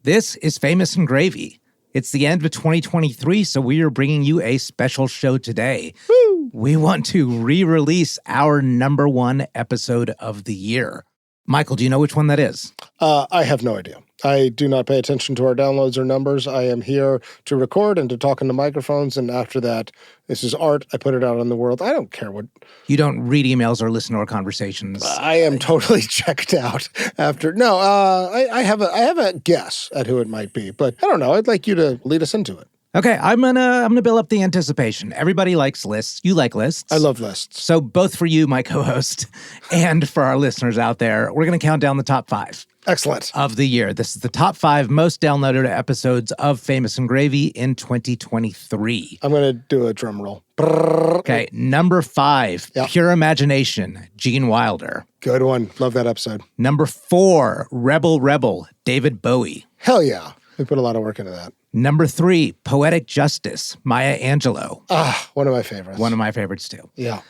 This is Famous and Gravy. It's the end of 2023, so we are bringing you a special show today. Woo! We want to re-release our number one episode of the year. Michael, do you know which one that is? I have no idea. I do not pay attention to our downloads or numbers. I am here to record and to talk into microphones, and after that, this is art. I put it out in the world. I don't care what... You don't read emails or listen to our conversations? I am totally checked out after... No, I have a guess at who it might be, but I don't know. I'd like you to lead us into it. Okay, I'm gonna build up the anticipation. Everybody likes lists. You like lists. I love lists. So both for you, my co-host, and for our listeners out there, we're gonna count down the top 5. Excellent. Of the year. This is the top 5 most downloaded episodes of Famous and Gravy in 2023. I'm gonna do a drum roll. Okay, number 5, Yep. Pure Imagination, Gene Wilder. Good one. Love that episode. Number 4, Rebel, David Bowie. Hell yeah. We put a lot of work into that. Number 3, Poetic Justice, Maya Angelou. One of my favorites. One of my favorites too. Yeah.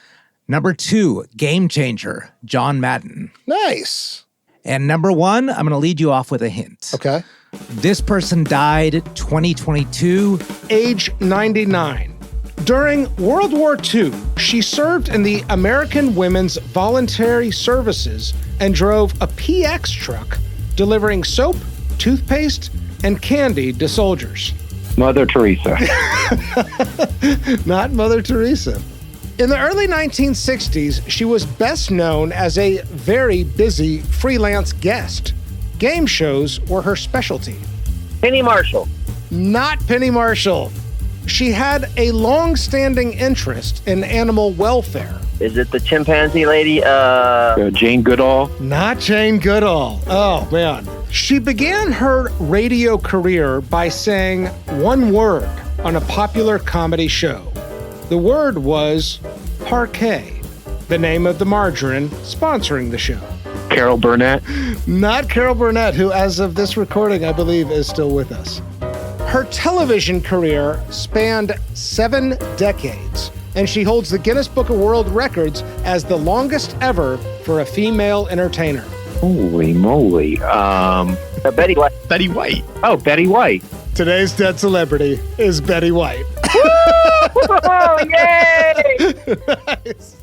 Number 2, Game Changer, John Madden. Nice. And number 1, I'm going to lead you off with a hint. Okay. This person died 2022. Age 99. During World War II, she served in the American Women's Voluntary Services and drove a PX truck delivering soap, toothpaste, and candy to soldiers. Mother Teresa. Not Mother Teresa. In the early 1960s, she was best known as a very busy freelance guest. Game shows were her specialty. Penny Marshall. Not Penny Marshall. She had a long-standing interest in animal welfare. Is it the chimpanzee lady? Jane Goodall. Not Jane Goodall. Oh, man. She began her radio career by saying one word on a popular comedy show. The word was parquet, the name of the margarine sponsoring the show. Carol Burnett. Not Carol Burnett, who, as of this recording, I believe is still with us. Her television career spanned 7 decades, and she holds the Guinness Book of World Records as the longest ever for a female entertainer. Holy moly. Betty White. Betty White. Oh, Betty White. Today's dead celebrity is Betty White. Oh, yay! Nice.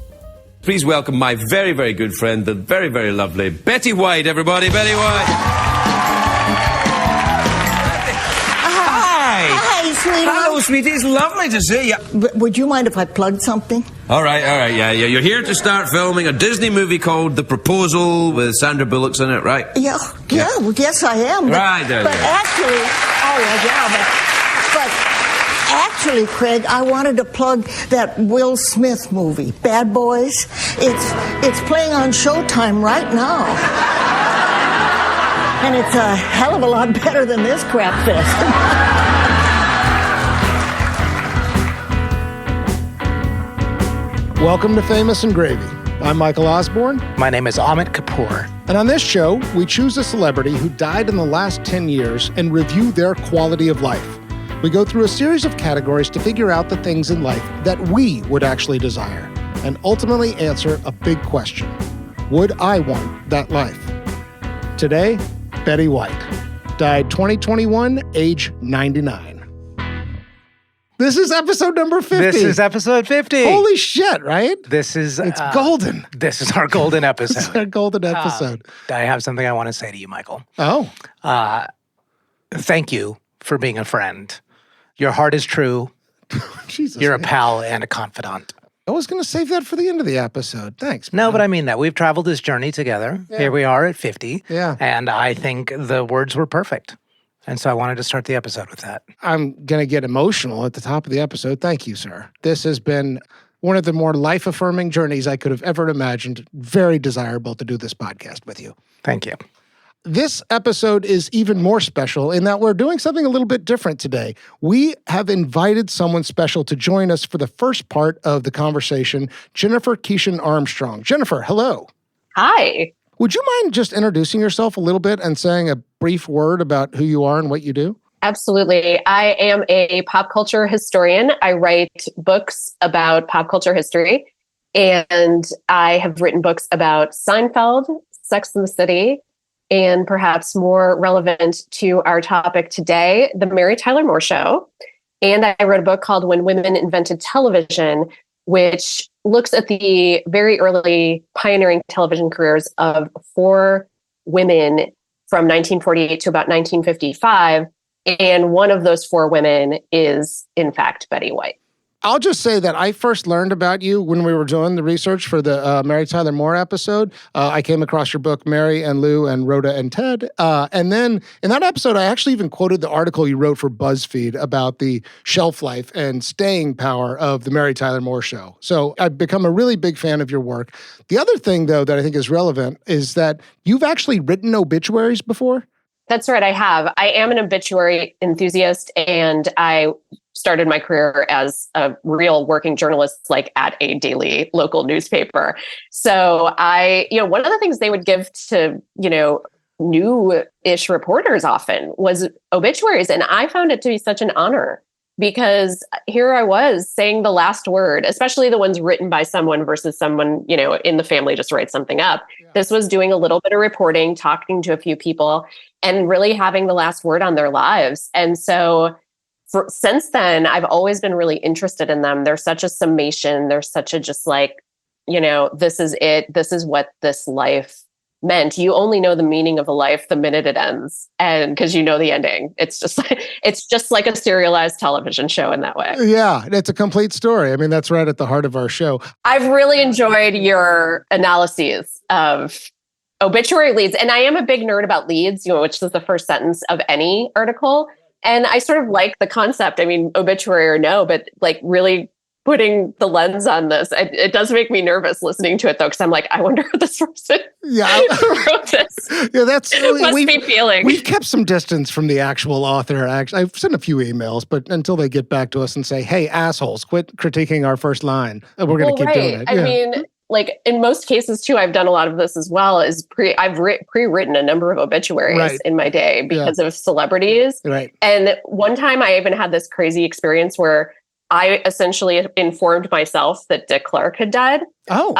Please welcome my very, very good friend, the very, very lovely Betty White, everybody. Betty White. Hi, sweetheart. Hello, sweetie. It's lovely to see you. Would you mind if I plugged something? All right. Yeah. You're here to start filming a Disney movie called The Proposal with Sandra Bullock's in it, right? Yeah, well, yes, I am. But, Right, there, but there. actually, but actually, Craig, I wanted to plug that Will Smith movie, Bad Boys. It's playing on Showtime right now. And it's a hell of a lot better than this crap fest. Welcome to Famous and Gravy. I'm Michael Osborne, My name is Amit Kapoor. and on this show, we choose a celebrity who died in the last 10 years and review their quality of life. We go through a series of categories to figure out the things in life that we would actually desire, and ultimately answer a big question. Would I want that life? Today, Betty White. Died 2021, age 99. This is episode number 50. This is episode 50. Holy shit, right? It's golden. This is our golden This is episode. our golden episode. I have something I want to say to you, Michael. Oh, Thank you for being a friend. Your heart is true. Jesus. You're a man. pal and a confidant. I was going to save that for the end of the episode. Thanks. No, man. but I mean that. We've traveled this journey together. Yeah. Here we are at 50. Yeah. And I think the words were perfect. And so I wanted to start the episode with that. I'm going to get emotional at the top of the episode. Thank you, sir. This has been one of the more life-affirming journeys I could have ever imagined. Very desirable to do this podcast with you. Thank you. This episode is even more special in that we're doing something a little bit different today. We have invited someone special to join us for the first part of the conversation, Jennifer Keeshan Armstrong. Jennifer, hello. Hi. Would you mind just introducing yourself a little bit and saying a brief word about who you are and what you do? Absolutely. I am a pop culture historian. I write books about pop culture history, and I have written books about Seinfeld, Sex and the City, and perhaps more relevant to our topic today, The Mary Tyler Moore Show. And I wrote a book called When Women Invented Television, which looks at the very early pioneering television careers of 4 women from 1948 to about 1955. And one of those 4 women is, in fact, Betty White. I'll just say that I first learned about you when we were doing the research for the Mary Tyler Moore episode. I came across your book, Mary and Lou and Rhoda and Ted. And then in that episode, I actually even quoted the article you wrote for BuzzFeed about the shelf life and staying power of the Mary Tyler Moore Show. So I've become a really big fan of your work. The other thing, though, that I think is relevant is that you've actually written obituaries before. That's right, I have. I am an obituary enthusiast, and I started my career as a real working journalist, like at a daily local newspaper. So one of the things they would give to, new-ish reporters often was obituaries. And I found it to be such an honor because here I was saying the last word, especially the ones written by someone versus someone, in the family just write something up. Yeah. This was doing a little bit of reporting, talking to a few people, and really having the last word on their lives. And so since then, I've always been really interested in them. They're such a summation. They're such a just like, this is it. This is what this life meant. You only know the meaning of a life the minute it ends, and because you know the ending. It's just like a serialized television show in that way. Yeah, it's a complete story. I mean, that's right at the heart of our show. I've really enjoyed your analyses of obituary leads, and I am a big nerd about leads, which is the first sentence of any article. And I sort of like the concept. I mean, obituary or no, but like really putting the lens on this. It does make me nervous listening to it, though, because I'm like, I wonder who this person who wrote this must be feeling. We've kept some distance from the actual author. Actually, I've sent a few emails, but until they get back to us and say, hey, assholes, quit critiquing our first line, we're going to keep doing it. I mean, like in most cases, too, I've done a lot of this as well. I've pre-written a number of obituaries in my day because of celebrities. Right. And one time I even had this crazy experience where I essentially informed myself that Dick Clark had died. Oh.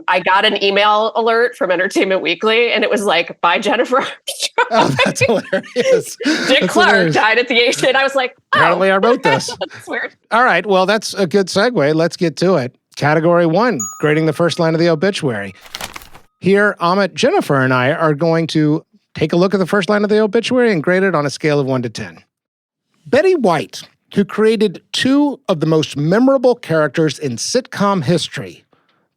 I got an email alert from Entertainment Weekly, and it was like, "Bye, Jennifer Armstrong." Oh, that's hilarious. Dick Clark died at the age, and I was like, "Oh, apparently I wrote this." That's weird. All right, well, that's a good segue. Let's get to it. Category 1, grading the first line of the obituary. Here, Amit, Jennifer, and I are going to take a look at the first line of the obituary and grade it on a scale of 1 to 10. Betty White, who created 2 of the most memorable characters in sitcom history,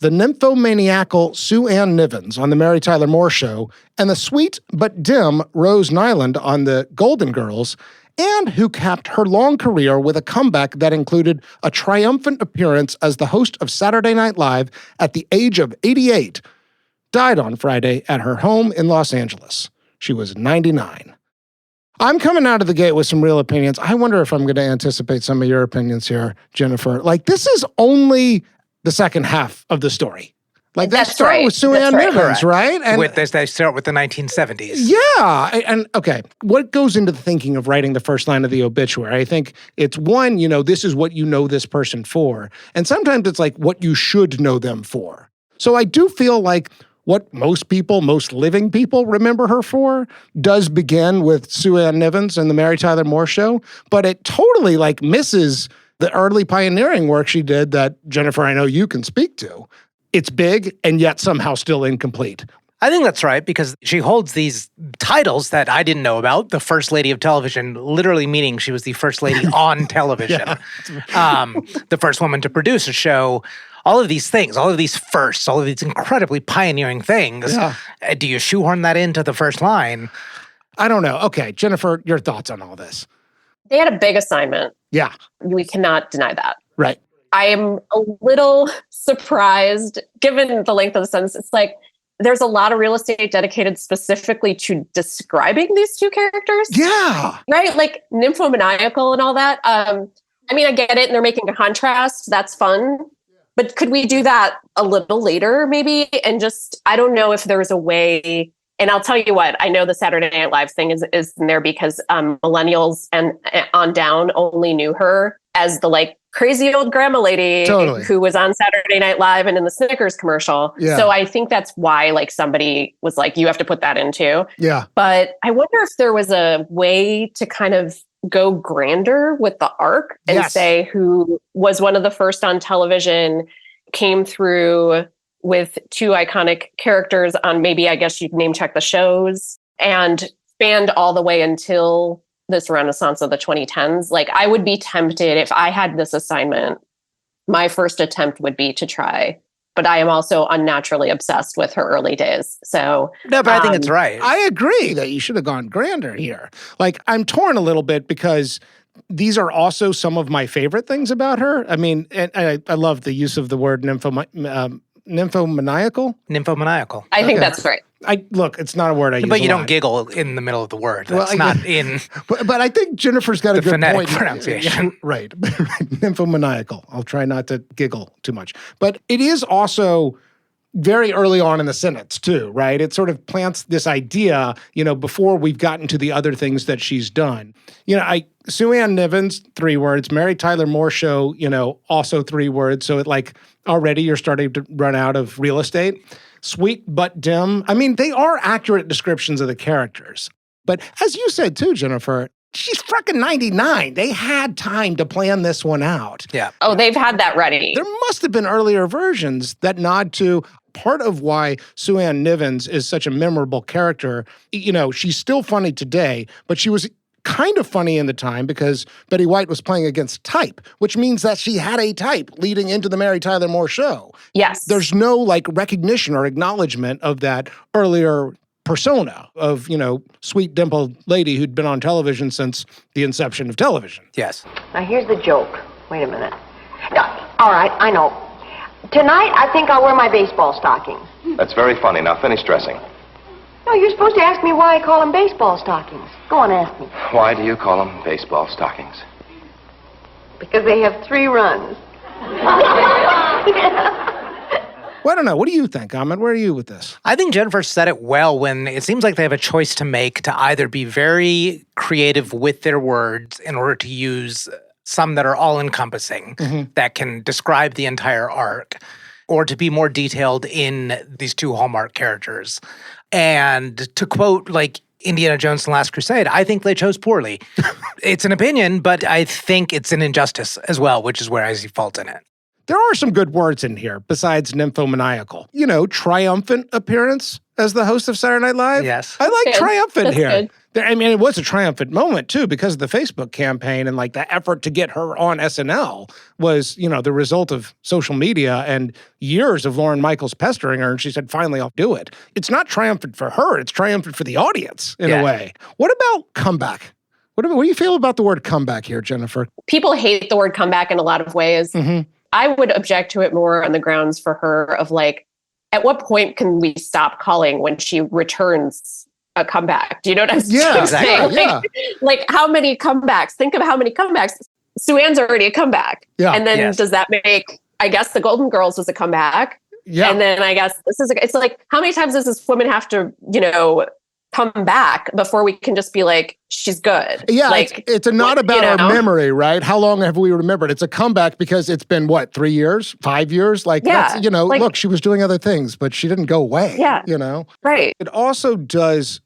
the nymphomaniacal Sue Ann Nivens on The Mary Tyler Moore Show, and the sweet but dim Rose Nyland on The Golden Girls, and who capped her long career with a comeback that included a triumphant appearance as the host of Saturday Night Live at the age of 88, died on Friday at her home in Los Angeles. She was 99. I'm coming out of the gate with some real opinions. I wonder if I'm going to anticipate some of your opinions here, Jennifer. Like, this is only the second half of the story. Like, they start with Sue Ann Nivens, right? And they start with the 1970s. Yeah. And okay, what goes into the thinking of writing the first line of the obituary? I think it's one, this is what you know this person for. And sometimes it's like what you should know them for. So I do feel like what most living people remember her for does begin with Sue Ann Nivens and the Mary Tyler Moore Show, but it totally misses the early pioneering work she did that, Jennifer, I know you can speak to. It's big and yet somehow still incomplete. I think that's right, because she holds these titles that I didn't know about. The First Lady of Television, literally meaning she was the first lady on television. The first woman to produce a show. All of these things, all of these firsts, all of these incredibly pioneering things. Yeah. Do you shoehorn that into the first line? I don't know. Okay, Jennifer, your thoughts on all this? They had a big assignment. Yeah. We cannot deny that. Right. I am a little surprised, given the length of the sentence. It's like there's a lot of real estate dedicated specifically to describing these 2 characters. Yeah. Right? Like nymphomaniacal and all that. I mean, I get it. And they're making a contrast. That's fun. But could we do that a little later, maybe? And just, I don't know if there's a way. And I'll tell you what, I know the Saturday Night Live thing is in there because millennials and on down only knew her as the crazy old grandma lady Totally. who was on Saturday Night Live and in the Snickers commercial. Yeah. So I think that's why like somebody was like, you have to put that in too. Yeah. But I wonder if there was a way to kind of go grander with the arc and say who was one of the first on television, came through with two iconic characters on maybe, I guess you'd name check the shows, and spanned all the way until this renaissance of the 2010s. Like, I would be tempted if I had this assignment, my first attempt would be to try, but I am also unnaturally obsessed with her early days. So no, but I think it's right. I agree that you should have gone grander here. Like, I'm torn a little bit because these are also some of my favorite things about her. I mean, and I love the use of the word nymphomaniacal. Nymphomaniacal. I think that's right. Look, it's not a word I use. But you a don't lot. giggle in the middle of the word. That's not in But I think Jennifer's got a the good phonetic point. pronunciation. Right. Nymphomaniacal. I'll try not to giggle too much. But it is also very early on in the sentence too, right? It sort of plants this idea, before we've gotten to the other things that she's done. Sue Ann Nivens, 3 words. Mary Tyler Moore Show, also 3 words. So it already you're starting to run out of real estate. Sweet but dim. I mean, they are accurate descriptions of the characters. But as you said too, Jennifer, she's fucking 99. They had time to plan this one out. Yeah. Oh, they've had that ready. There must have been earlier versions that nod to part of why Sue Ann Nivens is such a memorable character. She's still funny today, but she was kind of funny in the time because Betty White was playing against type, which means that she had a type leading into the Mary Tyler Moore Show. Yes. There's no recognition or acknowledgement of that earlier persona of, sweet dimpled lady who'd been on television since the inception of television. Yes. Now, here's the joke. Wait a minute. No, all right, I know. Tonight, I think I'll wear my baseball stockings. That's very funny. Now finish dressing. No, you're supposed to ask me why I call them baseball stockings. Go on, ask me. Why do you call them baseball stockings? Because they have 3 runs. Well, I don't know. What do you think, Ahmed? Where are you with this? I think Jennifer said it well when it seems like they have a choice to make to either be very creative with their words in order to use some that are all-encompassing, that can describe the entire arc, or to be more detailed in these 2 Hallmark characters. And to quote, Indiana Jones and the Last Crusade, I think they chose poorly. It's an opinion, but I think it's an injustice as well, which is where I see fault in it. There are some good words in here besides nymphomaniacal. Triumphant appearance as the host of Saturday Night Live. Yes. I like triumphant That's here. good. It was a triumphant moment, too, because of the Facebook campaign and the effort to get her on SNL was, the result of social media and years of Lauren Michaels pestering her. And she said, finally, I'll do it. It's not triumphant for her. It's triumphant for the audience in a way. What about comeback? What do you feel about the word comeback here, Jennifer? People hate the word comeback in a lot of ways. I would object to it more on the grounds for her of at what point can we stop calling when she returns a comeback? Do you know what I'm saying? Yeah. How many comebacks? Think of how many comebacks. Sue Ann's already a comeback. Yeah. And then does that make, I guess the Golden Girls was a comeback. Yeah. And then I guess it's how many times does this woman have to, come back before we can just be she's good? Yeah, it's not about our memory, right? How long have we remembered? It's a comeback because it's been, 3 years, 5 years? Look, she was doing other things, but she didn't go away. Yeah. Right. It also does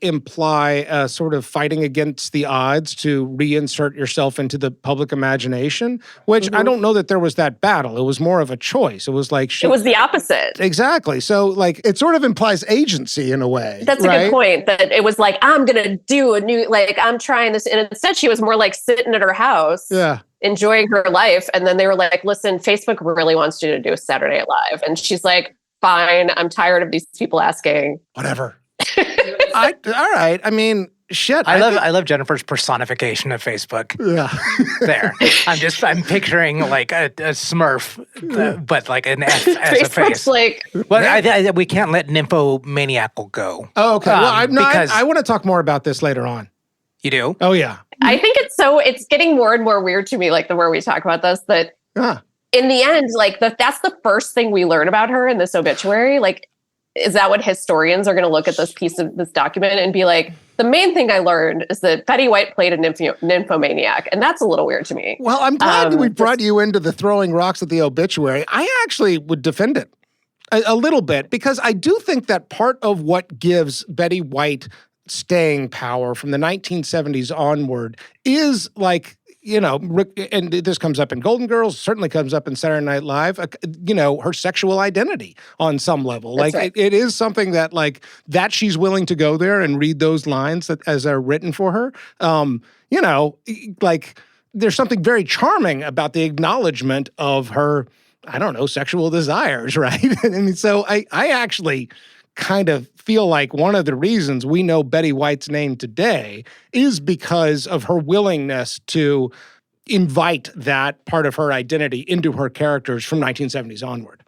imply a sort of fighting against the odds to reinsert yourself into the public imagination, which I don't know that there was that battle. It was more of a choice. It was it was the opposite. Exactly. So it sort of implies agency in a way. That's a good point, that it was I'm going to do a new, I'm trying this. And instead she was more sitting at her house. Yeah. Enjoying her life. And then they were listen, Facebook really wants you to do a Saturday Night Live. And she's fine. I'm tired of these people asking. Whatever. All right. I mean, shit. I love Jennifer's personification of Facebook. Yeah. There. I'm picturing a Smurf, but an F as a face. Well, we can't let nymphomaniacal go. Oh, okay. Well, I want to talk more about this later on. You do? Oh, yeah. I think it's getting more and more weird to me, the more we talk about this, that in the end, that's the first thing we learn about her in this obituary. Is that what historians are going to look at this piece of this document and be The main thing I learned is that Betty White played a nymphomaniac, and that's a little weird to me. Well, I'm glad we brought you into the throwing rocks at the obituary. I actually would defend it a little bit, because I do think that part of what gives Betty White staying power from the 1970s onward is like, you know, and this comes up in Golden Girls, certainly comes up in Saturday Night Live, you know, her sexual identity on some level. That's like right. it is something that like that she's willing to go there and read those lines that, as they're written for her. You know, like there's something very charming about the acknowledgement of her, I don't know, sexual desires, right? I mean, so I actually kind of feel like one of the reasons we know Betty White's name today is because of her willingness to invite that part of her identity into her characters from 1970s onward.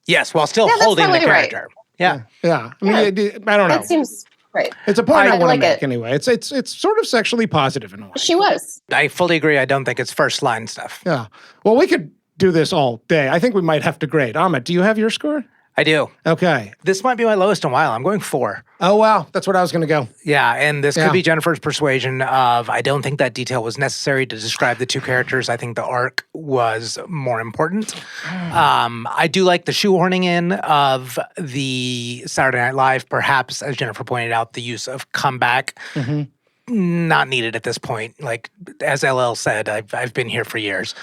Yes, while still that's holding the totally right. character. Yeah. Yeah. I mean, I don't know. That seems right. It's a point I want like to make it. anyway. It's sort of sexually positive in a way. She was. I fully agree. I don't think it's first line stuff. Yeah. Well, we could do this all day. I think we might have to grade. Amit, do you have your score? I do. Okay. This might be my lowest in a while. I'm going 4. Oh, wow. That's what I was going to go. Yeah, and this could be Jennifer's persuasion of, I don't think that detail was necessary to describe the two characters. I think the arc was more important. I do like the shoehorning in of the Saturday Night Live, perhaps, as Jennifer pointed out, the use of comeback. Mm-hmm. Not needed at this point. Like, as LL said, I've been here for years.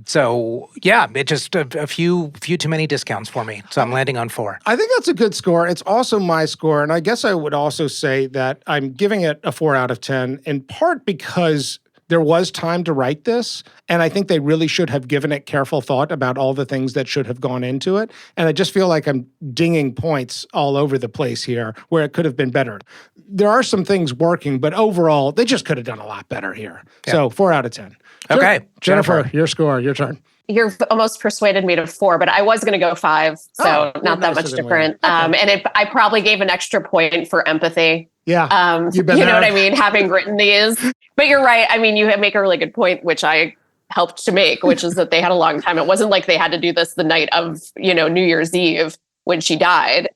So, yeah, it just a few too many discounts for me. So I'm landing on 4. I think that's a good score. It's also my score. And I guess I would also say that I'm giving it a 4 out of 10, in part because there was time to write this, and I think they really should have given it careful thought about all the things that should have gone into it. And I just feel like I'm dinging points all over the place here where it could have been better. There are some things working, but overall, they just could have done a lot better here. Yeah. So 4 out of 10. Okay. Jennifer, your score, your turn. You're almost persuaded me to 4, but I was going to go 5, so not that much different. Okay. And I probably gave an extra point for empathy. Yeah, you know what I mean? Having written these. But you're right. I mean, you make a really good point, which I helped to make, which is that they had a long time. It wasn't like they had to do this the night of, New Year's Eve when she died.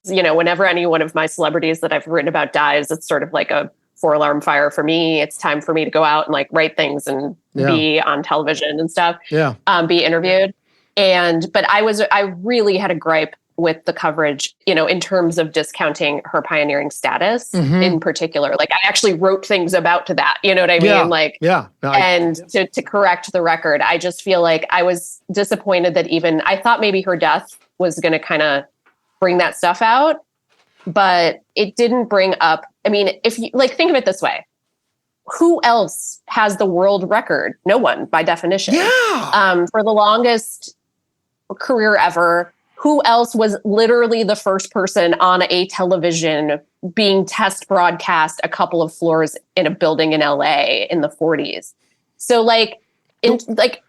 Whenever any one of my celebrities that I've written about dies, it's sort of like a 4-alarm fire for me. It's time for me to go out and like write things and be on television and stuff. Yeah. Be interviewed. But I really had a gripe with the coverage, in terms of discounting her pioneering status in particular. Like, I actually wrote things about to that, you know what I mean? To correct the record, I just feel like I was disappointed that I thought maybe her death was going to kind of bring that stuff out, but it didn't bring up, if you think of it this way, who else has the world record? No one, by definition. Yeah. For the longest career ever, who else was literally the first person on a television being test broadcast a couple of floors in a building in LA in the 40s? So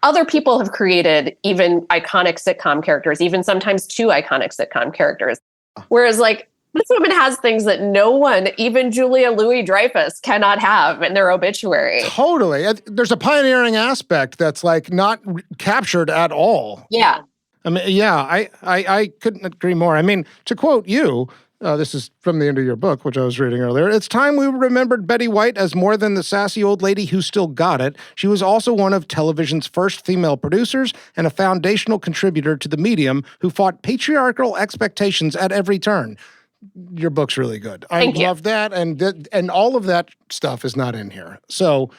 other people have created even iconic sitcom characters, even sometimes 2 iconic sitcom characters. Whereas this woman has things that no one, even Julia Louis-Dreyfus, cannot have in their obituary. Totally. There's a pioneering aspect that's not captured at all. Yeah. I couldn't agree more. To quote you, this is from the end of your book, which I was reading earlier. It's time we remembered Betty White as more than the sassy old lady who still got it. She was also one of television's first female producers and a foundational contributor to the medium who fought patriarchal expectations at every turn. Your book's really good. Thank you. Love that, and all of that stuff is not in here. So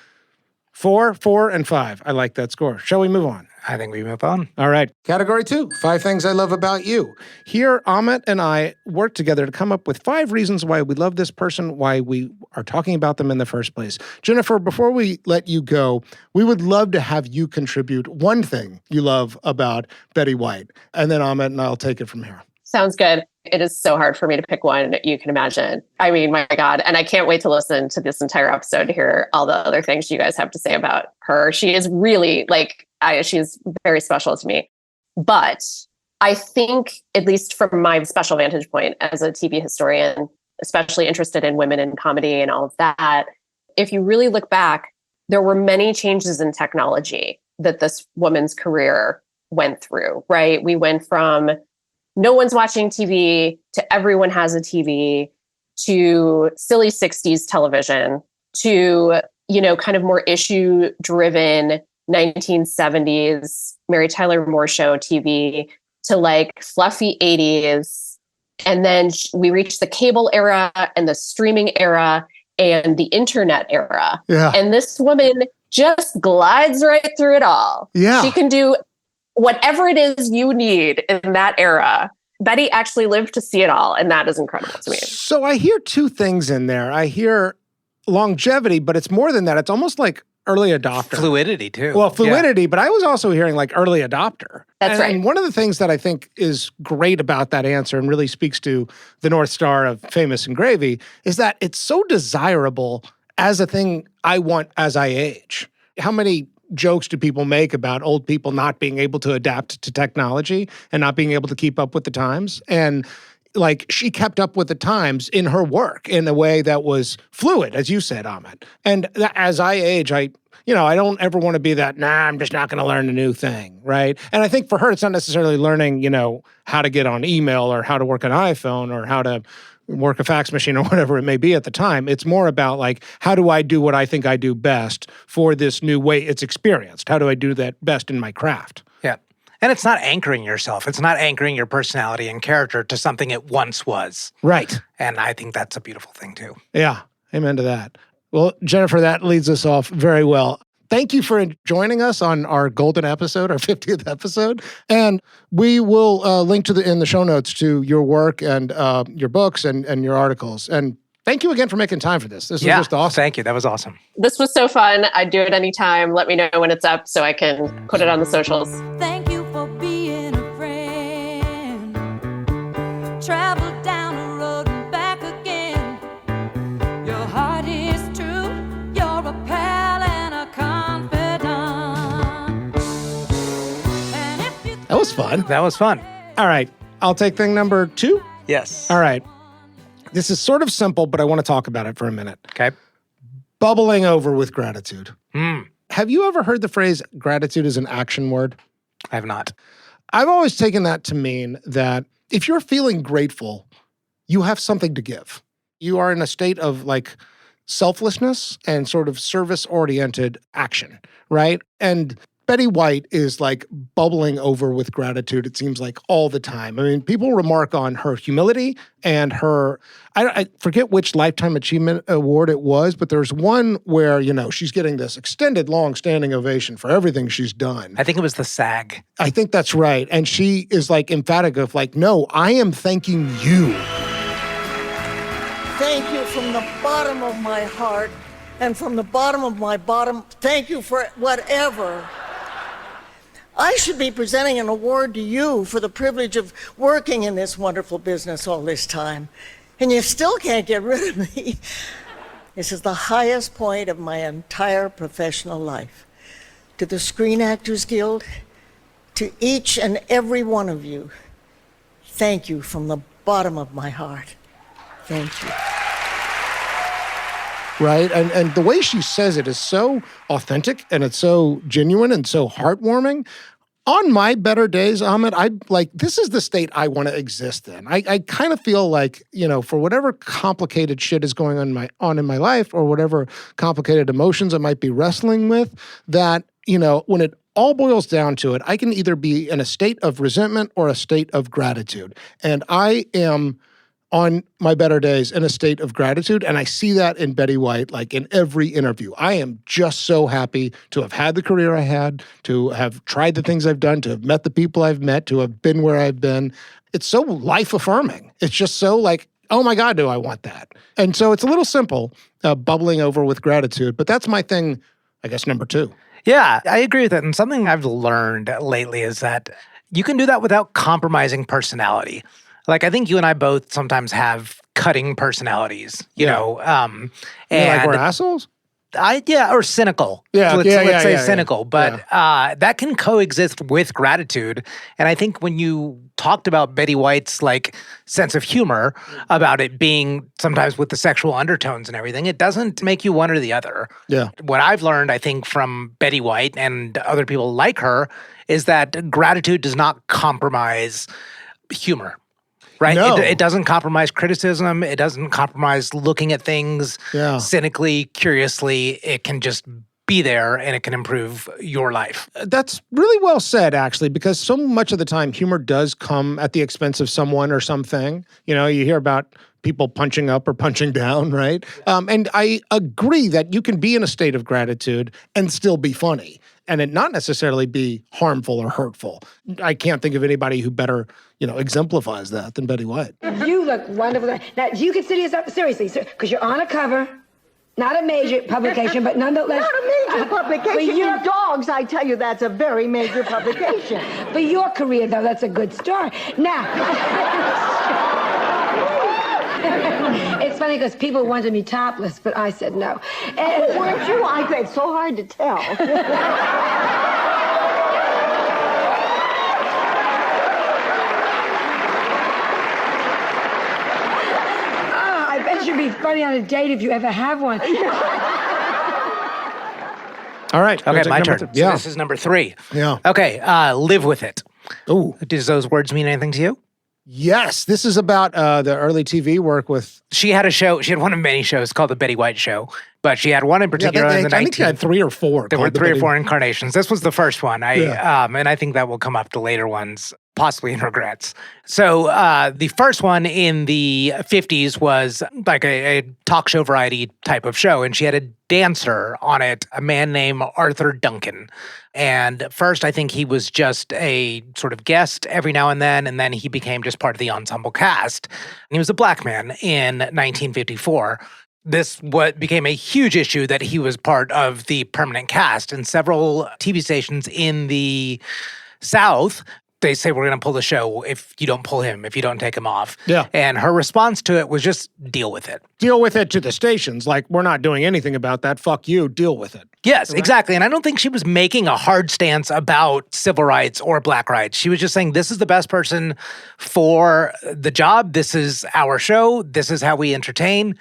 4, 4, and 5. I like that score. Shall we move on? I think we move on. All right. Category 2, 5 things I love about you. Here, Amit and I worked together to come up with 5 reasons why we love this person, why we are talking about them in the first place. Jennifer, before we let you go, we would love to have you contribute one thing you love about Betty White. And then Amit and I'll take it from here. Sounds good. It is so hard for me to pick one, you can imagine. My God. And I can't wait to listen to this entire episode to hear all the other things you guys have to say about her. She is really she's very special to me. But I think, at least from my special vantage point as a TV historian, especially interested in women in comedy and all of that, if you really look back, there were many changes in technology that this woman's career went through, right? We went from no one's watching TV to everyone has a TV to silly 60s television to, kind of more issue-driven 1970s Mary Tyler Moore Show TV to like fluffy 80s. And then we reached the cable era and the streaming era and the internet era. Yeah. And this woman just glides right through it all. Yeah. She can do whatever it is you need in that era. Betty actually lived to see it all, and that is incredible to me. So I hear two things in there. I hear longevity, but it's more than that. It's almost like early adopter. Fluidity, too. Well, fluidity, but I was also hearing like early adopter. That's right. And one of the things that I think is great about that answer and really speaks to the North Star of Famous and Gravy is that it's so desirable as a thing I want as I age. How many jokes do people make about old people not being able to adapt to technology and not being able to keep up with the times? And like she kept up with the times in her work in a way that was fluid, as you said, Amit. And as I age, I don't ever want to be that, I'm just not going to learn a new thing, right? And I think for her, it's not necessarily learning, how to get on email or how to work an iPhone or how to work a fax machine or whatever it may be at the time. It's more about like, how do I do what I think I do best for this new way it's experienced? How do I do that best in my craft? Yeah. And it's not anchoring yourself. It's not anchoring your personality and character to something it once was. Right. And I think that's a beautiful thing, too. Yeah. Amen to that. Well, Jennifer, that leads us off very well. Thank you for joining us on our golden episode, our 50th episode. And we will link in the show notes to your work and your books and your articles. And thank you again for making time for this. This was just awesome. Thank you. That was awesome. This was so fun. I'd do it anytime. Let me know when it's up so I can put it on the socials. Thank you for being a friend. Travel down the road and back again. Your heart is true. You're a pal and a confidant. And if you That was fun. That was fun. All right. I'll take thing number 2. Yes. All right. This is sort of simple, but I want to talk about it for a minute. Okay. Bubbling over with gratitude. Mm. Have you ever heard the phrase gratitude is an action word? I have not. I've always taken that to mean that if you're feeling grateful, you have something to give. You are in a state of like selflessness and sort of service-oriented action, right? And Betty White is like bubbling over with gratitude, it seems like all the time. I mean, people remark on her humility and her, I forget which Lifetime Achievement Award it was, but there's one where, she's getting this extended, long-standing ovation for everything she's done. I think it was the SAG. I think that's right. And she is like emphatic of like, no, I am thanking you. Thank you from the bottom of my heart and from the bottom of my bottom. Thank you for whatever. I should be presenting an award to you for the privilege of working in this wonderful business all this time. And you still can't get rid of me. This is the highest point of my entire professional life. To the Screen Actors Guild, to each and every one of you, thank you from the bottom of my heart. Thank you. Right? And the way she says it is so authentic and it's so genuine and so heartwarming. On my better days, Amit, this is the state I want to exist in. I kind of feel like, for whatever complicated shit is going on in my life or whatever complicated emotions I might be wrestling with, that, when it all boils down to it, I can either be in a state of resentment or a state of gratitude. And I am on my better days in a state of gratitude. And I see that in Betty White, like in every interview. I am just so happy to have had the career I had, to have tried the things I've done, to have met the people I've met, to have been where I've been. It's so life-affirming. It's just so like, oh my God, do I want that? And so it's a little simple, bubbling over with gratitude. But that's my thing, I guess, number 2. Yeah, I agree with that. And something I've learned lately is that you can do that without compromising personality. Like, I think you and I both sometimes have cutting personalities, you know. And like we're assholes? Or cynical. Let's say cynical. But that can coexist with gratitude. And I think when you talked about Betty White's like sense of humor, about it being sometimes with the sexual undertones and everything, it doesn't make you one or the other. Yeah. What I've learned, I think, from Betty White and other people like her is that gratitude does not compromise humor. Right? No. It doesn't compromise criticism. It doesn't compromise looking at things cynically, curiously. It can just be there and it can improve your life. That's really well said, actually, because so much of the time humor does come at the expense of someone or something. You know, you hear about people punching up or punching down, right? And I agree that you can be in a state of gratitude and still be funny and it not necessarily be harmful or hurtful. I can't think of anybody who better, exemplifies that than Betty White. You look wonderful. Now, you consider yourself, seriously, because you're on a cover, not a major publication, but nonetheless. Not a major publication. Your dogs, I tell you, that's a very major publication. For your career, though, that's a good start. Now, it's funny because people wanted me topless, but I said no. Weren't you? It's so hard to tell. I bet you'd be funny on a date if you ever have one. All right. Okay, my turn. Yeah. So this is number 3. Yeah. Okay, live with it. Ooh. Does those words mean anything to you? Yes. This is about the early TV work with... She had a show. She had one of many shows called The Betty White Show, but she had one in particular in the I think she had 3 or 4. There were 3 or 4 incarnations. This was the first one. And I think that will come up to later ones, possibly in regrets. So the first one in the 50s was like a talk show variety type of show, and she had a dancer on it, a man named Arthur Duncan. And first, I think he was just a sort of guest every now and then he became just part of the ensemble cast. And he was a black man in 1954. This what became a huge issue that he was part of the permanent cast, and several TV stations in the South, they say, we're going to pull the show if you don't pull him, if you don't take him off. Yeah. And her response to it was just deal with it. Deal with it to the stations. Like, we're not doing anything about that. Fuck you. Deal with it. Yes, Right? exactly. And I don't think she was making a hard stance about civil rights or black rights. She was just saying, this is the best person for the job. This is our show. This is how we entertain.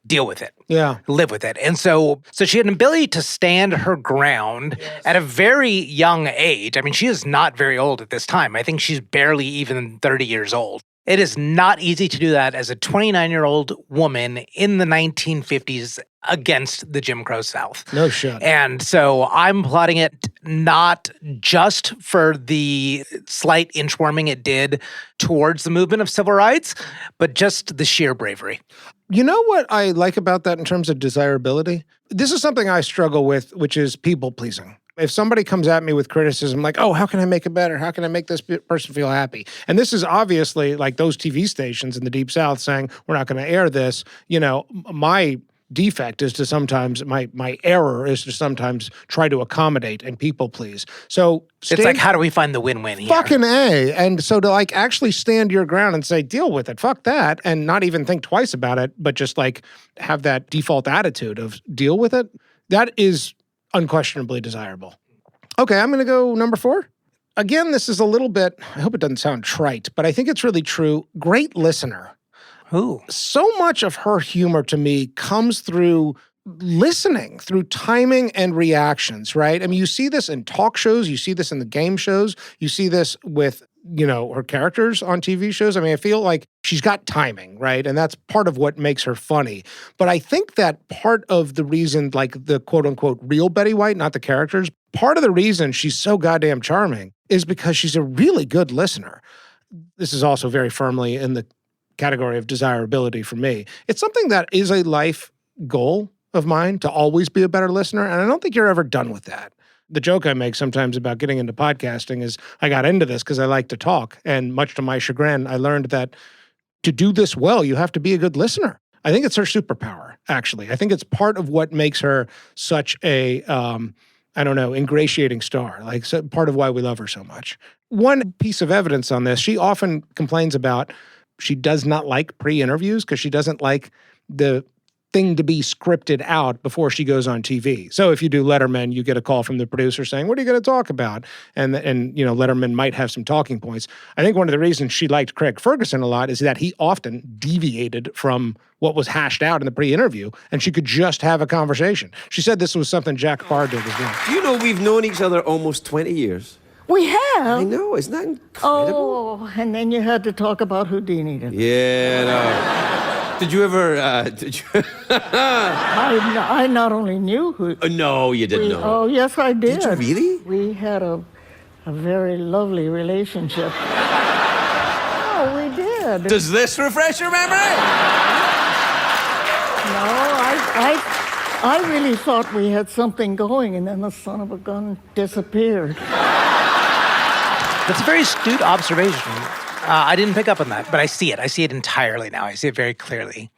Deal with it. Yeah. Live with it. And so she had an ability to stand her ground at a very young age. I mean, she is not very old at this time. I think she's barely even 30 years old. It is not easy to do that as a 29-year-old woman in the 1950s against the Jim Crow South. No shit. And so I'm plotting it not just for the slight inchworming it did towards the movement of civil rights, but just the sheer bravery. You know what I like about that in terms of desirability? This is something I struggle with, which is people-pleasing. If somebody comes at me with criticism like, oh, how can I make it better? How can I make this person feel happy? And this is obviously like those TV stations in the Deep South saying, we're not going to air this. My defect is to sometimes, my error is to sometimes try to accommodate and people please. So it's like, how do we find the win-win here? Fucking A. And so to like actually stand your ground and say, deal with it, fuck that, and not even think twice about it, but just like have that default attitude of deal with it, that is unquestionably desirable. Okay, I'm going to go number 4. Again, this is a little bit, I hope it doesn't sound trite, but I think it's really true. Great listener. Ooh. So much of her humor to me comes through listening, through timing and reactions, right? I mean, you see this in talk shows, you see this in the game shows, you see this with, her characters on TV shows. I mean, I feel like she's got timing, right? And that's part of what makes her funny. But I think that part of the reason, like the quote-unquote real Betty White, not the characters, part of the reason she's so goddamn charming is because she's a really good listener. This is also very firmly in the category of desirability for me. It's something that is a life goal of mine, to always be a better listener, and I don't think you're ever done with that. The joke I make sometimes about getting into podcasting is I got into this because I like to talk, and much to my chagrin, I learned that to do this well, you have to be a good listener. I think it's her superpower, actually. I think it's part of what makes her such a, ingratiating star, like part of why we love her so much. One piece of evidence on this, she often complains about she does not like pre-interviews because she doesn't like the thing to be scripted out before she goes on TV. So if you do Letterman, you get a call from the producer saying, what are you going to talk about? And Letterman might have some talking points. I think one of the reasons she liked Craig Ferguson a lot is that he often deviated from what was hashed out in the pre-interview, and she could just have a conversation. She said this was something Jack Parr did as well. You know, we've known each other almost 20 years. We have? I know, isn't that incredible? Oh, and then you had to talk about Houdini. Yeah, no. Did you ever, I not only knew who... no, you didn't know. Oh, yes, I did. Did you really? We had a very lovely relationship. Oh, we did. Does this refresh your memory? No, I really thought we had something going, and then the son of a gun disappeared. That's a very astute observation. I didn't pick up on that, but I see it. I see it entirely now. I see it very clearly.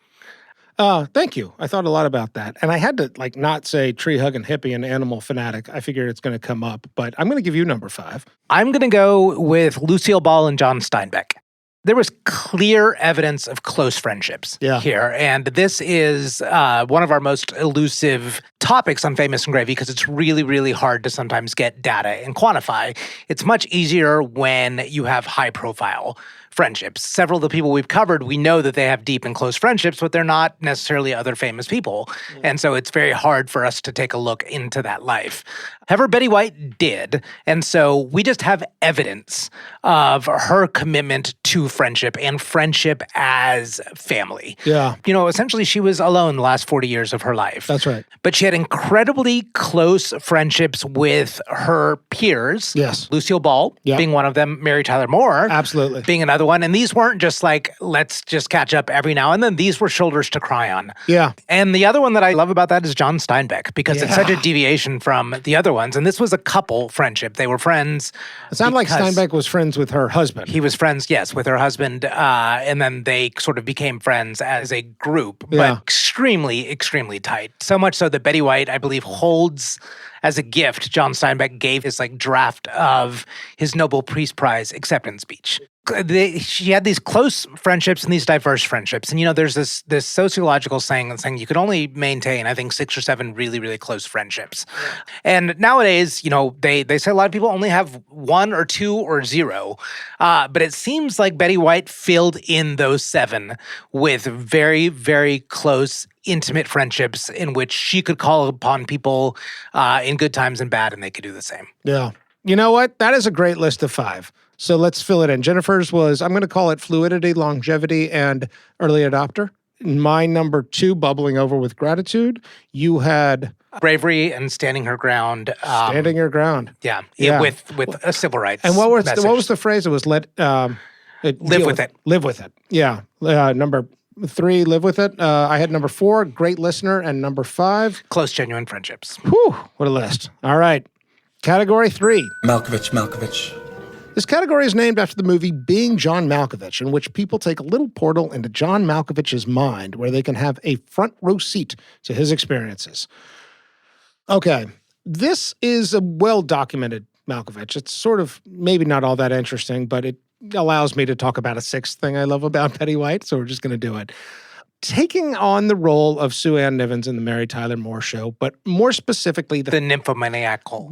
Thank you. I thought a lot about that. And I had to not say tree-hugging hippie and animal fanatic. I figured it's going to come up, but I'm going to give you number 5. I'm going to go with Lucille Ball and John Steinbeck. There was clear evidence of close friendships here. And this is one of our most elusive topics on Famous and Gravy because it's really, really hard to sometimes get data and quantify. It's much easier when you have high-profile friendships. Several of the people we've covered, we know that they have deep and close friendships, but they're not necessarily other famous people. And so it's very hard for us to take a look into that life. However, Betty White did. And so we just have evidence of her commitment to friendship and friendship as family. Yeah. You know, essentially she was alone the last 40 years of her life. That's right. But she had incredibly close friendships with her peers. Yes. Lucille Ball being one of them, Mary Tyler Moore. Absolutely. Being another one. And these weren't just let's just catch up every now and then. These were shoulders to cry on. Yeah. And the other one that I love about that is John Steinbeck because it's such a deviation from the other ones. And this was a couple friendship. They were friends. It sounded like Steinbeck was friends with her husband. He was friends, yes, with her husband. And then they sort of became friends as a group, but extremely, extremely tight. So much so that Betty White, I believe, holds as a gift, John Steinbeck gave his draft of his Nobel Peace Prize acceptance speech. She had these close friendships and these diverse friendships. And, you know, there's this sociological saying you can only maintain, I think, 6 or 7 really, really close friendships. And nowadays, you know, they say a lot of people only have 1 or 2 or 0. But it seems like Betty White filled in those 7 with very, very close, intimate friendships in which she could call upon people in good times and bad, and they could do the same. Yeah. You know what? That is a great list of 5. So let's fill it in. Jennifer's was, I'm going to call it fluidity, longevity, and early adopter. My number 2, bubbling over with gratitude. You had... bravery and standing her ground. Standing her ground. Yeah. With a civil rights And what was the phrase? It was live with it. Live with it. Yeah. Number 3, live with it. I had number 4, great listener, and number 5, close, genuine friendships. Whew, what a list. All right. Category 3. Malkovich. This category is named after the movie Being John Malkovich, in which people take a little portal into John Malkovich's mind where they can have a front row seat to his experiences. Okay, this is a well-documented Malkovich. It's sort of maybe not all that interesting, but it allows me to talk about a 6th thing I love about Betty White, so we're just going to do it. Taking on the role of Sue Ann Nivens in the Mary Tyler Moore Show, but more specifically the nymphomaniacal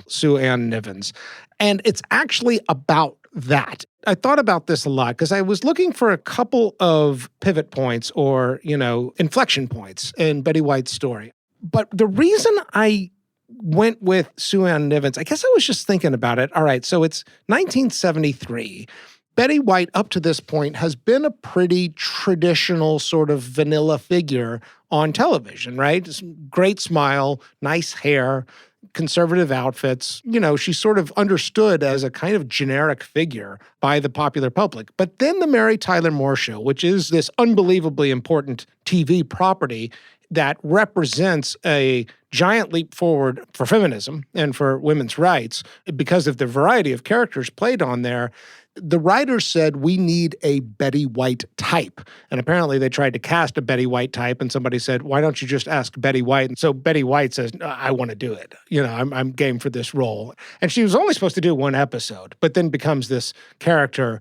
Sue Ann Nivens. And it's actually about that. I thought about this a lot because I was looking for a couple of pivot points or, inflection points in Betty White's story. But the reason I went with Sue Ann Nivens, I guess I was just thinking about it. All right, so it's 1973. Betty White, up to this point, has been a pretty traditional sort of vanilla figure on television, right? Great smile, nice hair, conservative outfits. She's sort of understood as a kind of generic figure by the popular public. But then the Mary Tyler Moore Show, which is this unbelievably important TV property that represents a giant leap forward for feminism and for women's rights because of the variety of characters played on there. The writers said, we need a Betty White type. And apparently they tried to cast a Betty White type, and somebody said, why don't you just ask Betty White? And so Betty White says, I want to do it. I'm game for this role. And she was only supposed to do 1 episode, but then becomes this character.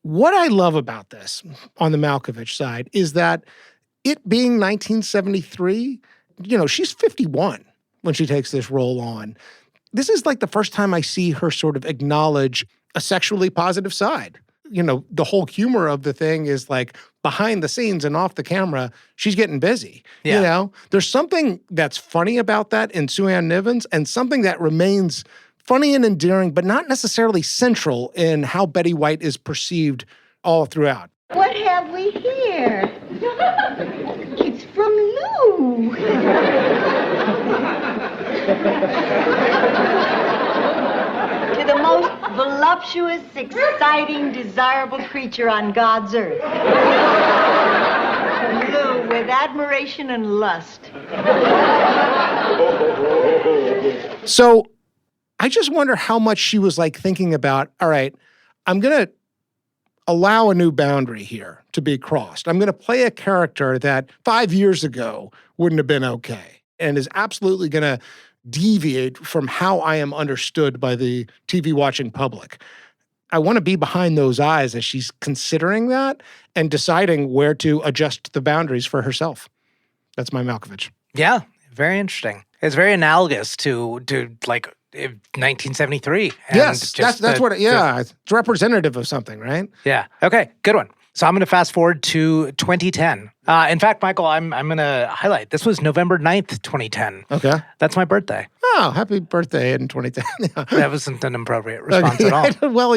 What I love about this on the Malkovich side is that it being 1973, she's 51 when she takes this role on. This is like the first time I see her sort of acknowledge a sexually positive side. The whole humor of the thing is like behind the scenes and off the camera, she's getting busy. Yeah. There's something that's funny about that in Sue Ann Nivens and something that remains funny and endearing, but not necessarily central in how Betty White is perceived all throughout. What have we here? It's from Lou. To the most voluptuous, exciting, desirable creature on God's earth. Lou, with admiration and lust. So I just wonder how much she was like thinking about, all right, I'm going to allow a new boundary here to be crossed. I'm going to play a character that 5 years ago wouldn't have been okay and is absolutely going to deviate from how I am understood by the TV watching public. I want to be behind those eyes as she's considering that and deciding where to adjust the boundaries for herself. That's my Malkovich. Yeah, very interesting. It's very analogous to like 1973. Yes, that's what. It's representative of something, right? Yeah. Okay. Good one. So I'm going to fast forward to 2010. In fact, Michael, I'm going to highlight. This was November 9th, 2010. Okay. That's my birthday. Oh, happy birthday in 2010. That wasn't an appropriate response at all. Well,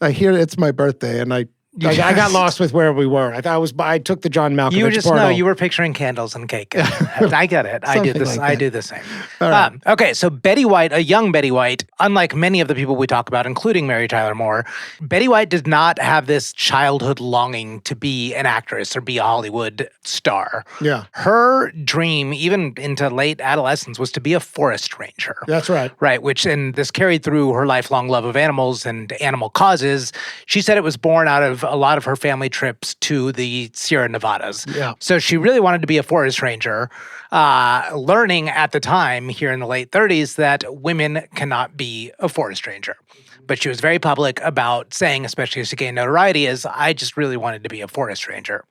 I hear it's my birthday, and I got lost with where we were. I took the John Malkovich You just portal. know you were picturing candles and cake. I get it. I do this. Like I do the same. Right. Okay, so Betty White, a young Betty White, unlike many of the people we talk about, including Mary Tyler Moore, Betty White did not have this childhood longing to be an actress or be a Hollywood star. Yeah. Her dream, even into late adolescence, was to be a forest ranger. That's right. Right, and this carried through her lifelong love of animals and animal causes. She said it was born out of a lot of her family trips to the Sierra Nevadas. Yeah. So she really wanted to be a forest ranger, learning at the time here in the late 30s that women cannot be a forest ranger. But she was very public about saying, especially as she gained notoriety, is I just really wanted to be a forest ranger.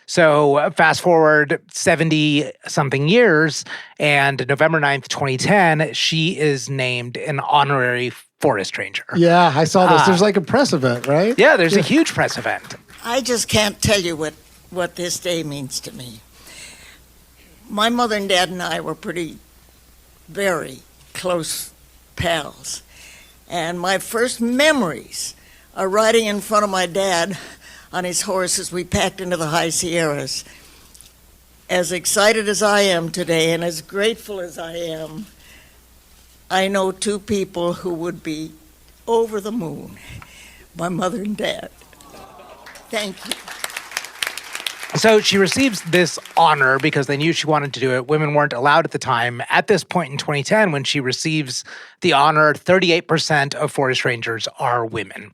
So fast forward 70-something years, and November 9th, 2010, she is named an honorary forest ranger. Yeah, I saw this. There's like a press event, right? Yeah, there's a huge press event. I just can't tell you what this day means to me. My mother and dad and I were very close pals. And my first memories are riding in front of my dad on his horse as we packed into the high Sierras. As excited as I am today and as grateful as I am, I know two people who would be over the moon, my mother and dad. Thank you. So she receives this honor because they knew she wanted to do it. Women weren't allowed at the time. At this point in 2010, when she receives the honor, 38% of forest rangers are women,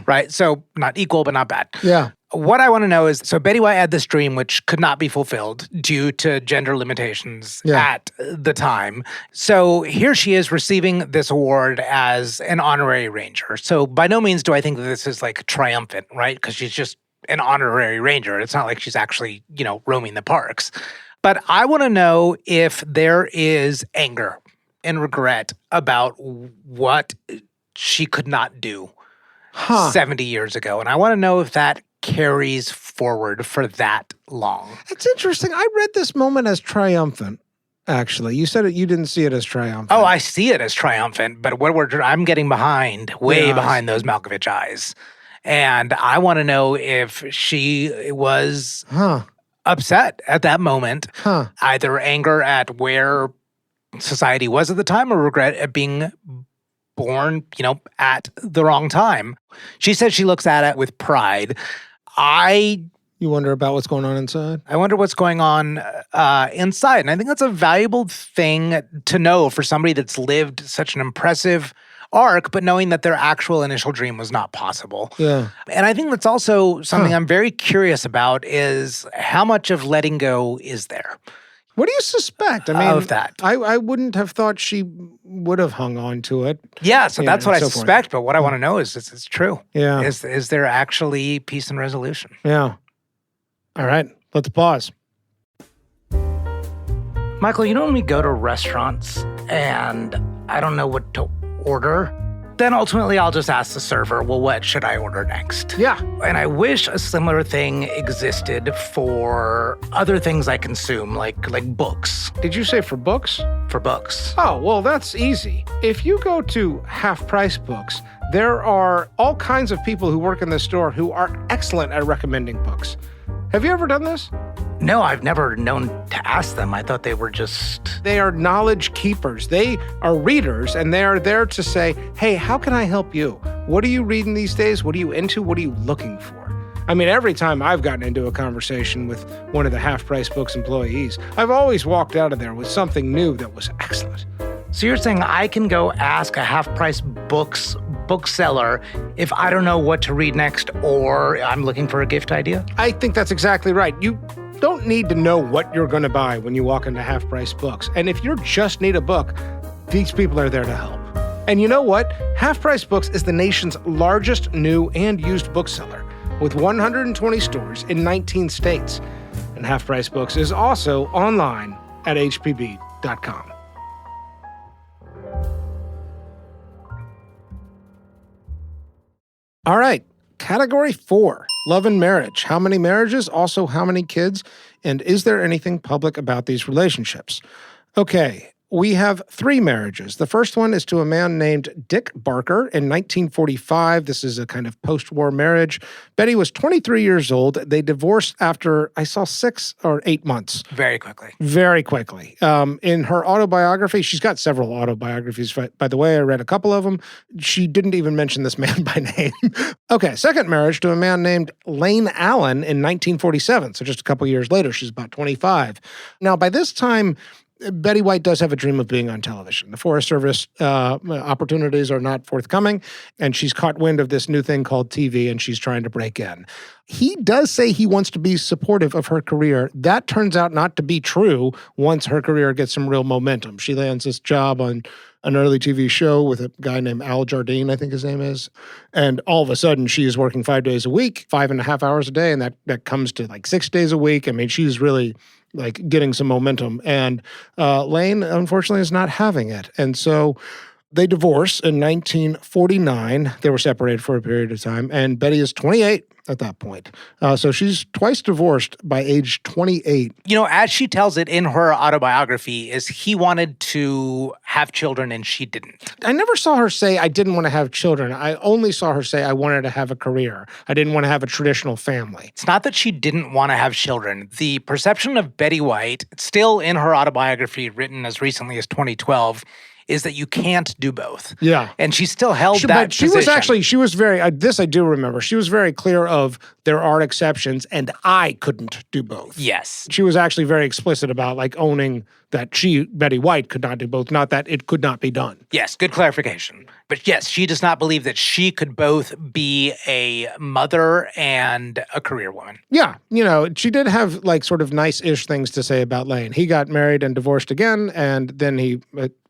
right? So not equal, but not bad. Yeah. What I want to know is, so Betty White had this dream which could not be fulfilled due to gender limitations at the time. So here she is receiving this award as an honorary ranger. So by no means do I think that this is like triumphant, right? Because she's just an honorary ranger. It's not like she's actually, roaming the parks. But I want to know if there is anger and regret about what she could not do 70 years ago. And I want to know if that carries forward for that long. It's interesting. I read this moment as triumphant, actually. You said you didn't see it as triumphant. Oh, I see it as triumphant, but I'm getting behind, way behind those Malkovich eyes. And I want to know if she was upset at that moment, either anger at where society was at the time or regret at being born, at the wrong time. She says she looks at it with pride. You wonder about what's going on inside? I wonder what's going on inside. And I think that's a valuable thing to know for somebody that's lived such an impressive arc, but knowing that their actual initial dream was not possible. Yeah. And I think that's also something I'm very curious about is how much of letting go is there? What do you suspect? I mean, of that. I wouldn't have thought she would have hung on to it. Yeah, so that's what I suspect, but what I want to know is it's true. Yeah. Is there actually peace and resolution? Yeah. All right, let's pause. Michael, when we go to restaurants and I don't know what to order, then ultimately I'll just ask the server, well, what should I order next? Yeah. And I wish a similar thing existed for other things I consume, like books. Did you say for books? for books? Oh, well, that's easy. If you go to Half Price Books, there are all kinds of people who work in the store who are excellent at recommending books. Have you ever done this? No, I've never known to ask them. I thought they were just... They are knowledge keepers. They are readers, and they are there to say, hey, how can I help you? What are you reading these days? What are you into? What are you looking for? I mean, every time I've gotten into a conversation with one of the Half Price Books employees, I've always walked out of there with something new that was excellent. So you're saying I can go ask a Half Price Books bookseller if I don't know what to read next or I'm looking for a gift idea? I think that's exactly right. You don't need to know what you're going to buy when you walk into Half Price Books. And if you just need a book, these people are there to help. And you know what? Half Price Books is the nation's largest new and used bookseller with 120 stores in 19 states. And Half Price Books is also online at hpb.com. All right, category 4, love and marriage. How many marriages? Also, how many kids? And is there anything public about these relationships? Okay, we have 3 marriages. The first one is to a man named Dick Barker in 1945. This is a kind of post-war marriage. Betty was 23 years old. They divorced after, 6 or 8 months. Very quickly. Very quickly. In her autobiography, she's got several autobiographies, by the way. I read a couple of them. She didn't even mention this man by name. Okay, second marriage to a man named Lane Allen in 1947. So just a couple years later, she's about 25. Now, by this time, Betty White does have a dream of being on television. The Forest Service opportunities are not forthcoming, and she's caught wind of this new thing called TV, and she's trying to break in. He does say he wants to be supportive of her career. That turns out not to be true once her career gets some real momentum. She lands this job on an early TV show with a guy named Al Jardine, I think his name is. And all of a sudden, she is working 5 days a week, 5.5 hours a day, and that comes to like 6 days a week. I mean, she's really like getting some momentum. And Lane, unfortunately, is not having it. And so they divorce in 1949. They were separated for a period of time. And Betty is 28 at that point. So she's twice divorced by age 28. You know, as she tells it in her autobiography, is he wanted to have children and she didn't. I never saw her say, I didn't want to have children. I only saw her say, I wanted to have a career. I didn't want to have a traditional family. It's not that she didn't want to have children. The perception of Betty White, still in her autobiography written as recently as 2012, is that you can't do both. Yeah. And she still held that position. She was very, this I do remember, she was very clear of there are exceptions and I couldn't do both. Yes. She was actually very explicit about like owning that Betty White, could not do both, not that it could not be done. Yes, good clarification. But yes, she does not believe that she could both be a mother and a career woman. Yeah, you know, she did have like sort of nice-ish things to say about Lane. He got married and divorced again, and then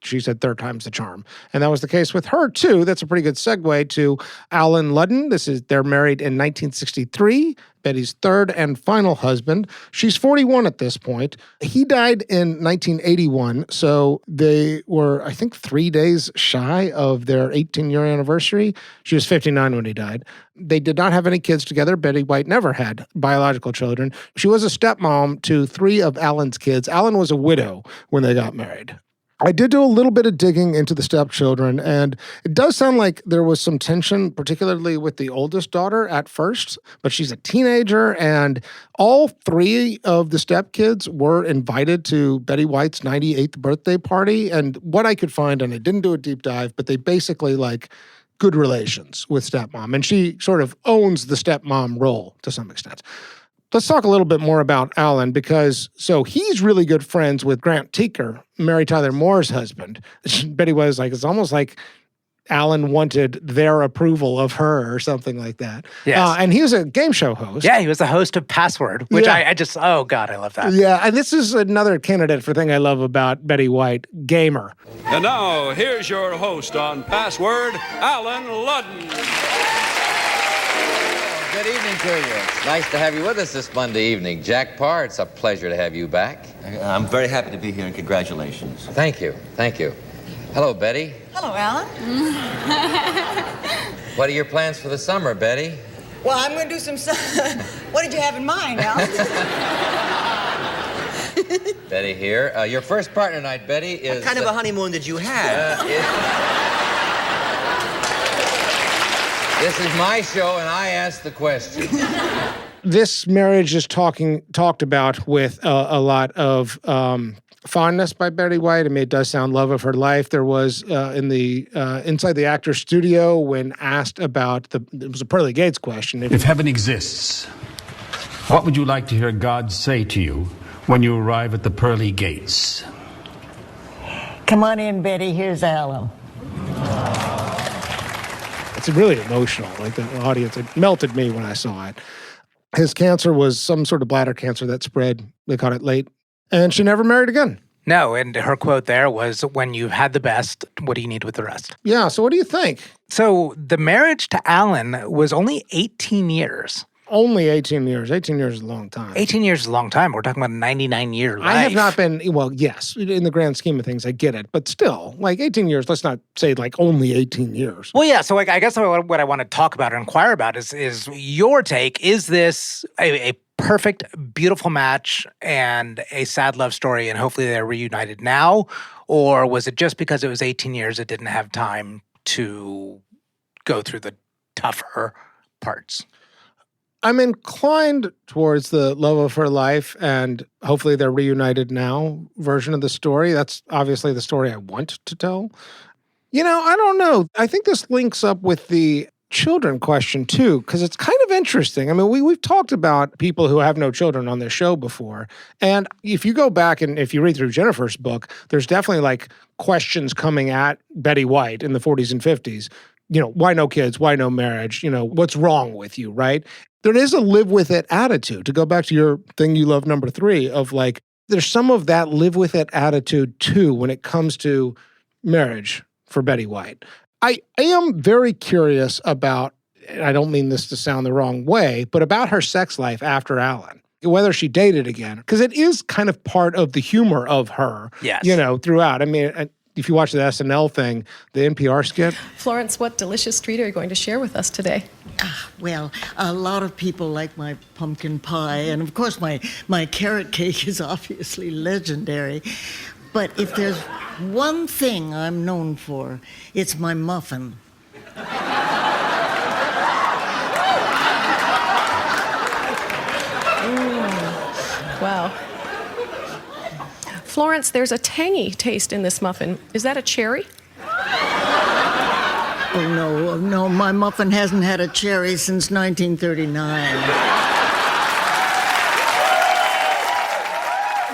she said third time's the charm. And that was the case with her too. That's a pretty good segue to Alan Ludden. They're married in 1963. Betty's third and final husband. She's 41 at this point. He died in 1981, so they were, I think, 3 days shy of their 18-year anniversary. She was 59 when he died. They did not have any kids together. Betty White never had biological children. She was a stepmom to 3 of Alan's kids. Alan was a widow when they got married. I did do a little bit of digging into the stepchildren, and it does sound like there was some tension, particularly with the oldest daughter at first, but she's a teenager, and all 3 of the stepkids were invited to Betty White's 98th birthday party, and what I could find, and I didn't do a deep dive, but they basically like good relations with stepmom, and she sort of owns the stepmom role to some extent. Let's talk a little bit more about Alan because, he's really good friends with Grant Teaker, Mary Tyler Moore's husband. Betty was like, it's almost like Alan wanted their approval of her or something like that. Yes. And he was a game show host. Yeah, he was the host of Password, which I just, oh God, I love that. Yeah, and this is another candidate for thing I love about Betty White, gamer. And now, here's your host on Password, Alan Ludden. Good evening to you. It's nice to have you with us this Monday evening. Jack Parr, it's a pleasure to have you back. I'm very happy to be here, and congratulations. Thank you. Thank you. Hello, Betty. Hello, Alan. What are your plans for the summer, Betty? Well, I'm going to do some... What did you have in mind, Alan? Betty here. Your first partner tonight, Betty, is... What kind of a honeymoon did you have? This is my show, and I ask the question. This marriage is talked about with a lot of fondness by Betty White. I mean, it does sound love of her life. There was inside the actor's studio when asked about it was a pearly gates question. If heaven exists, what would you like to hear God say to you when you arrive at the pearly gates? Come on in, Betty. Here's Alan. It's really emotional. Like the audience, it melted me when I saw it. His cancer was some sort of bladder cancer that spread. They caught it late. And she never married again. No, and her quote there was, when you've had the best, what do you need with the rest? Yeah, so what do you think? So the marriage to Alan was only 18 years. Only 18 years. 18 years is a long time. 18 years is a long time. We're talking about a 99-year life. I have not been, well, yes, in the grand scheme of things, I get it. But still, like 18 years, let's not say like only 18 years. Well, yeah, so I guess what I want to talk about or inquire about is your take. Is this a perfect, beautiful match and a sad love story, and hopefully they're reunited now? Or was it just because it was 18 years it didn't have time to go through the tougher parts? I'm inclined towards the love of her life and hopefully they're reunited now version of the story. That's obviously the story I want to tell. You know, I don't know. I think this links up with the children question too, because it's kind of interesting. I mean, we've talked about people who have no children on this show before. And if you go back and if you read through Jennifer's book, there's definitely like questions coming at Betty White in the 40s and 50s. You know, why no kids? Why no marriage? You know, what's wrong with you, right? There is a live with it attitude. To go back to your thing you love, number 3, of like, there's some of that live with it attitude too when it comes to marriage for Betty White. I am very curious about, and I don't mean this to sound the wrong way, but about her sex life after Alan, whether she dated again, because it is kind of part of the humor of her, yes, you know, throughout. I mean, if you watch the SNL thing, the NPR skit. Florence, what delicious treat are you going to share with us today? Well, a lot of people like my pumpkin pie, and of course my carrot cake is obviously legendary. But if there's one thing I'm known for, it's my muffin. Wow. Florence, there's a tangy taste in this muffin. Is that a cherry? Oh, no, my muffin hasn't had a cherry since 1939.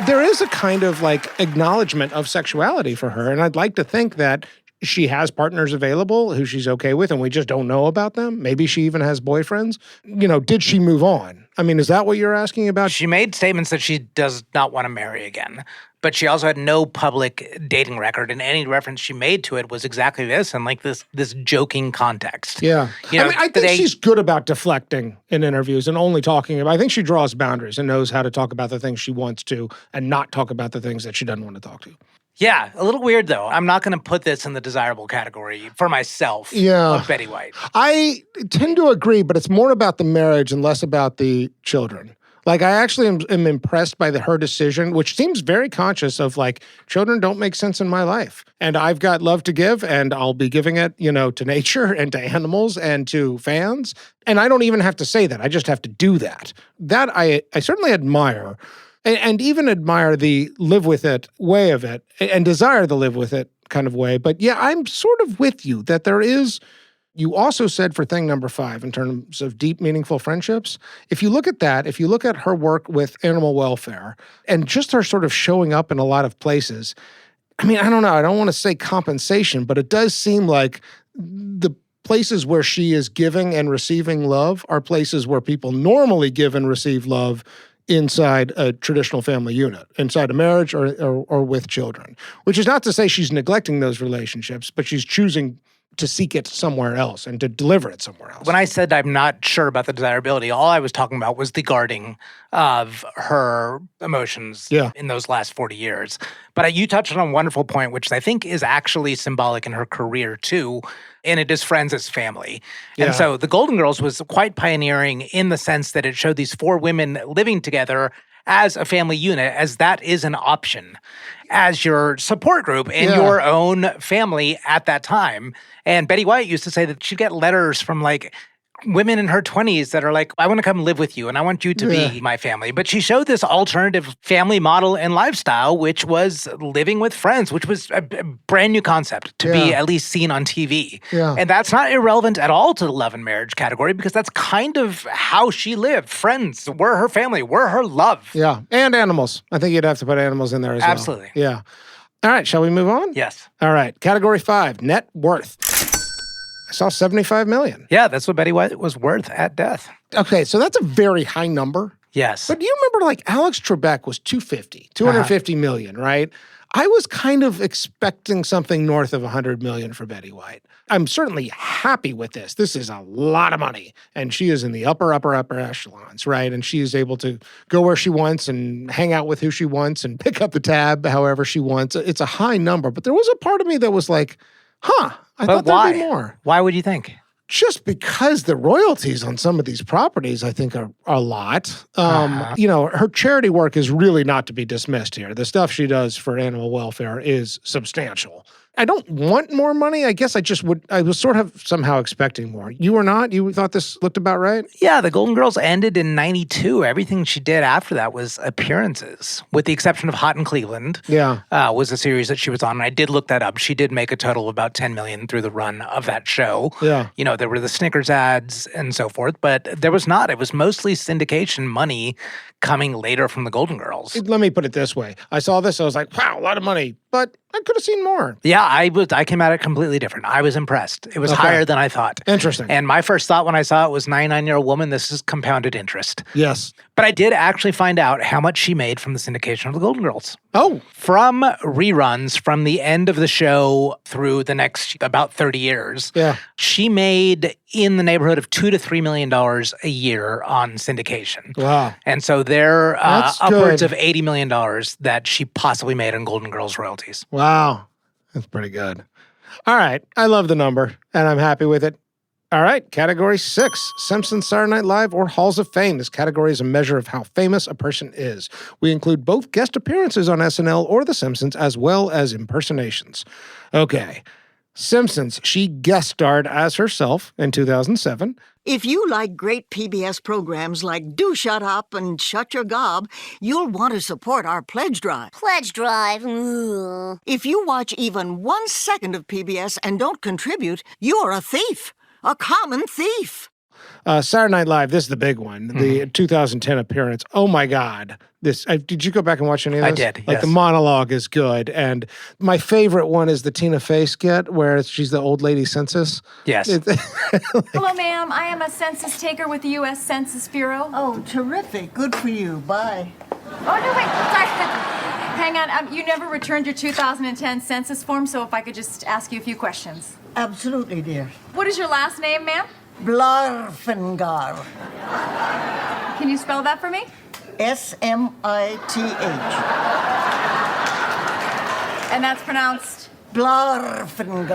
There is a kind of like acknowledgement of sexuality for her, and I'd like to think that she has partners available who she's okay with, and we just don't know about them. Maybe she even has boyfriends. You know, did she move on? I mean, is that what you're asking about? She made statements that she does not want to marry again, but she also had no public dating record, and any reference she made to it was exactly this, and like this joking context. Yeah. You know, I think she's good about deflecting in interviews and only talking about, I think she draws boundaries and knows how to talk about the things she wants to and not talk about the things that she doesn't want to talk to. Yeah, a little weird though. I'm not going to put this in the desirable category for myself of Betty White. I tend to agree, but it's more about the marriage and less about the children. Like, I actually am impressed by her decision, which seems very conscious of, like, children don't make sense in my life. And I've got love to give, and I'll be giving it, you know, to nature and to animals and to fans. And I don't even have to say that. I just have to do that. That I certainly admire. And even admire the live with it way of it and desire the live with it kind of way. But yeah, I'm sort of with you that there is, you also said for thing number 5, in terms of deep, meaningful friendships, if you look at that, if you look at her work with animal welfare and just her sort of showing up in a lot of places, I mean, I don't know, I don't want to say compensation, but it does seem like the places where she is giving and receiving love are places where people normally give and receive love inside a traditional family unit, inside a marriage or with children, which is not to say she's neglecting those relationships, but she's choosing to seek it somewhere else and to deliver it somewhere else. When I said I'm not sure about the desirability, all I was talking about was the guarding of her emotions in those last 40 years. But you touched on a wonderful point, which I think is actually symbolic in her career too, and it is friends as family. Yeah. And so the Golden Girls was quite pioneering in the sense that it showed these 4 women living together as a family unit, as that is an option as your support group in your own family at that time. And Betty White used to say that she'd get letters from like women in her 20s that are like, I want to come live with you and I want you to be my family. But she showed this alternative family model and lifestyle, which was living with friends, which was a brand new concept to be at least seen on TV. Yeah. And that's not irrelevant at all to the love and marriage category because that's kind of how she lived. Friends were her family, were her love. Yeah. And animals. I think you'd have to put animals in there as well. Absolutely. Yeah. All right. Shall we move on? Yes. All right. Category 5, net worth. I saw 75 million. Yeah, that's what Betty White was worth at death. Okay, so that's a very high number. Yes. But you remember like Alex Trebek was 250 million, right? I was kind of expecting something north of 100 million for Betty White. I'm certainly happy with this. This is a lot of money. And she is in the upper echelons, right? And she is able to go where she wants and hang out with who she wants and pick up the tab however she wants. It's a high number. But there was a part of me that was like, I thought there'd be more. Why would you think? Just because the royalties on some of these properties, I think, are a lot. You know, her charity work is really not to be dismissed here. The stuff she does for animal welfare is substantial. I don't want more money. I guess I was sort of somehow expecting more. You were not? You thought this looked about right? Yeah, the Golden Girls ended in 92. Everything she did after that was appearances, with the exception of Hot in Cleveland. Yeah. Was a series that she was on. And I did look that up. She did make a total of about $10 million through the run of that show. Yeah. You know, there were the Snickers ads and so forth, but there was not. It was mostly syndication money coming later from the Golden Girls. Let me put it this way. I saw this, I was like, wow, a lot of money, but I could have seen more. Yeah, I came at it completely different. I was impressed. It was higher than I thought. Interesting. And my first thought when I saw it was 99-year-old woman, this is compounded interest. Yes. But I did actually find out how much she made from the syndication of the Golden Girls. Oh. From reruns, from the end of the show through the next about 30 years. Yeah. She made in the neighborhood of $2 to $3 million a year on syndication. Wow. And so they're upwards good. of $80 million that she possibly made on Golden Girls royalties. Wow. That's pretty good. All right. I love the number, and I'm happy with it. All right. Category 6, Simpsons, Saturday Night Live, or Halls of Fame. This category is a measure of how famous a person is. We include both guest appearances on SNL or The Simpsons, as well as impersonations. Okay. Simpsons. She guest starred as herself in 2007. If you like great PBS programs like Do Shut Up and Shut Your Gob, you'll want to support our pledge drive. Pledge drive? Ugh. If you watch even 1 second of PBS and don't contribute, you're a thief. A common thief. Saturday Night Live, this is the big one. The 2010 appearance. Oh my God. Did you go back and watch any of this? I did, Like yes. the monologue is good. And my favorite one is the Tina Fey skit where she's the old lady census. Yes. Hello, ma'am. I am a census taker with the U.S. Census Bureau. Oh, terrific. Good for you. Bye. Oh, no, wait. Sorry. Hang on. You never returned your 2010 census form, so if I could just ask you a few questions. Absolutely, dear. What is your last name, ma'am? Blarfengar. Can you spell that for me? Smith. And that's pronounced? Blarfengar.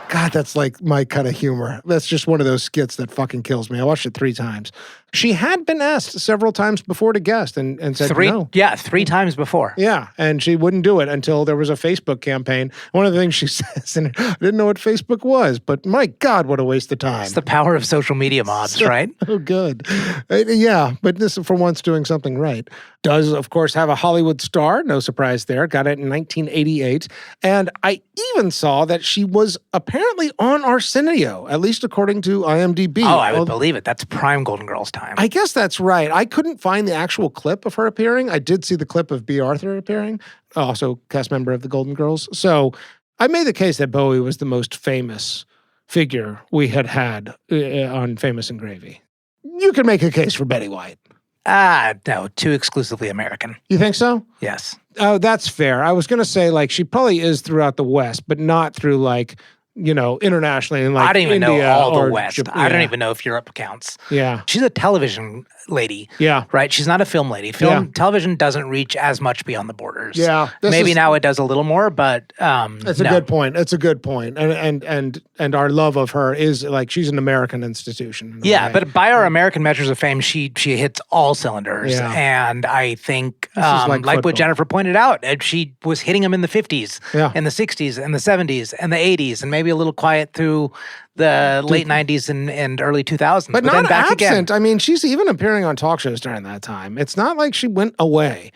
God, that's like my kind of humor. That's just one of those skits that fucking kills me. I watched it 3 times. She had been asked several times before to guest and said no. Yeah, 3 times before. Yeah, and she wouldn't do it until there was a Facebook campaign. One of the things she says, and I didn't know what Facebook was, but my God, what a waste of time. It's the power of social media mobs, right? Oh, good. Yeah, but this is for once doing something right. Does, of course, have a Hollywood star. No surprise there. Got it in 1988. And I even saw that she was apparently on Arsenio, at least according to IMDb. Oh, I would believe it. That's prime Golden Girls time. I guess that's right. I couldn't find the actual clip of her appearing. I did see the clip of B. Arthur appearing, also cast member of the Golden Girls. So I made the case that Bowie was the most famous figure we had on Famous and Gravy. You could make a case for Betty White. No, too exclusively American. You think so? Yes. Oh, that's fair. I was going to say, like, she probably is throughout the West, but not through, like, internationally in like I don't even India know all or the West. I don't even know if Europe counts. Yeah. She's a television lady. Yeah. Right? She's not a film lady. Television doesn't reach as much beyond the borders. Yeah. Maybe now it does a little more, but It's a good point. It's a good point. And our love of her is like she's an American institution. Yeah, but by our American measures of fame, she hits all cylinders. Yeah. And I think, like what football. Jennifer pointed out, she was hitting them in the 50s, in the 60s, and the 70s, and the 80s, and maybe a little quiet through the late 90s and early 2000s. But then not back absent. again. I mean, she's even appearing on talk shows during that time. It's not like she went away.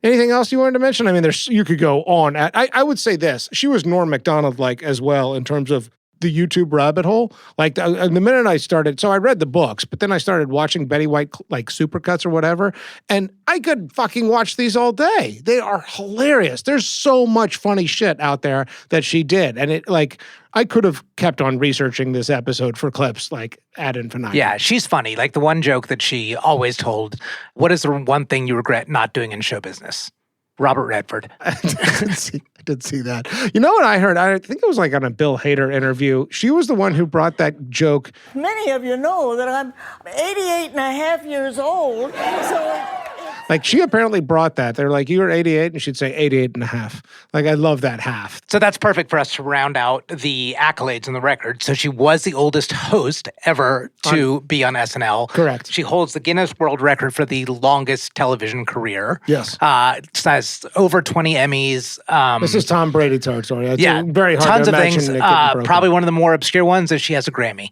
Anything else you wanted to mention? I mean, you could go on. I would say this. She was Norm Macdonald-like as well in terms of the YouTube rabbit hole. Like the minute I started, so I read the books, but then I started watching Betty White like supercuts or whatever, and I could fucking watch these all day. They are hilarious. There's so much funny shit out there that she did, and it like I could have kept on researching this episode for clips like ad infinitum. Yeah, she's funny. Like the one joke that she always told, what is the one thing you regret not doing in show business? Robert Redford. I did see that. You know what I heard? I think it was like on a Bill Hader interview. She was the one who brought that joke. Many of you know that I'm 88 and a half years old, so... Like she apparently brought that. They're like, you were 88, and she'd say 88 and a half. Like, I love that half. So that's perfect for us to round out the accolades in the record. So she was the oldest host ever to be on SNL. Correct. She holds the Guinness World Record for the longest television career. Yes. Has over 20 Emmys. This is Tom Brady territory. It's yeah, very hard tons to of imagine things. it getting broken. Probably one of the more obscure ones is she has a Grammy.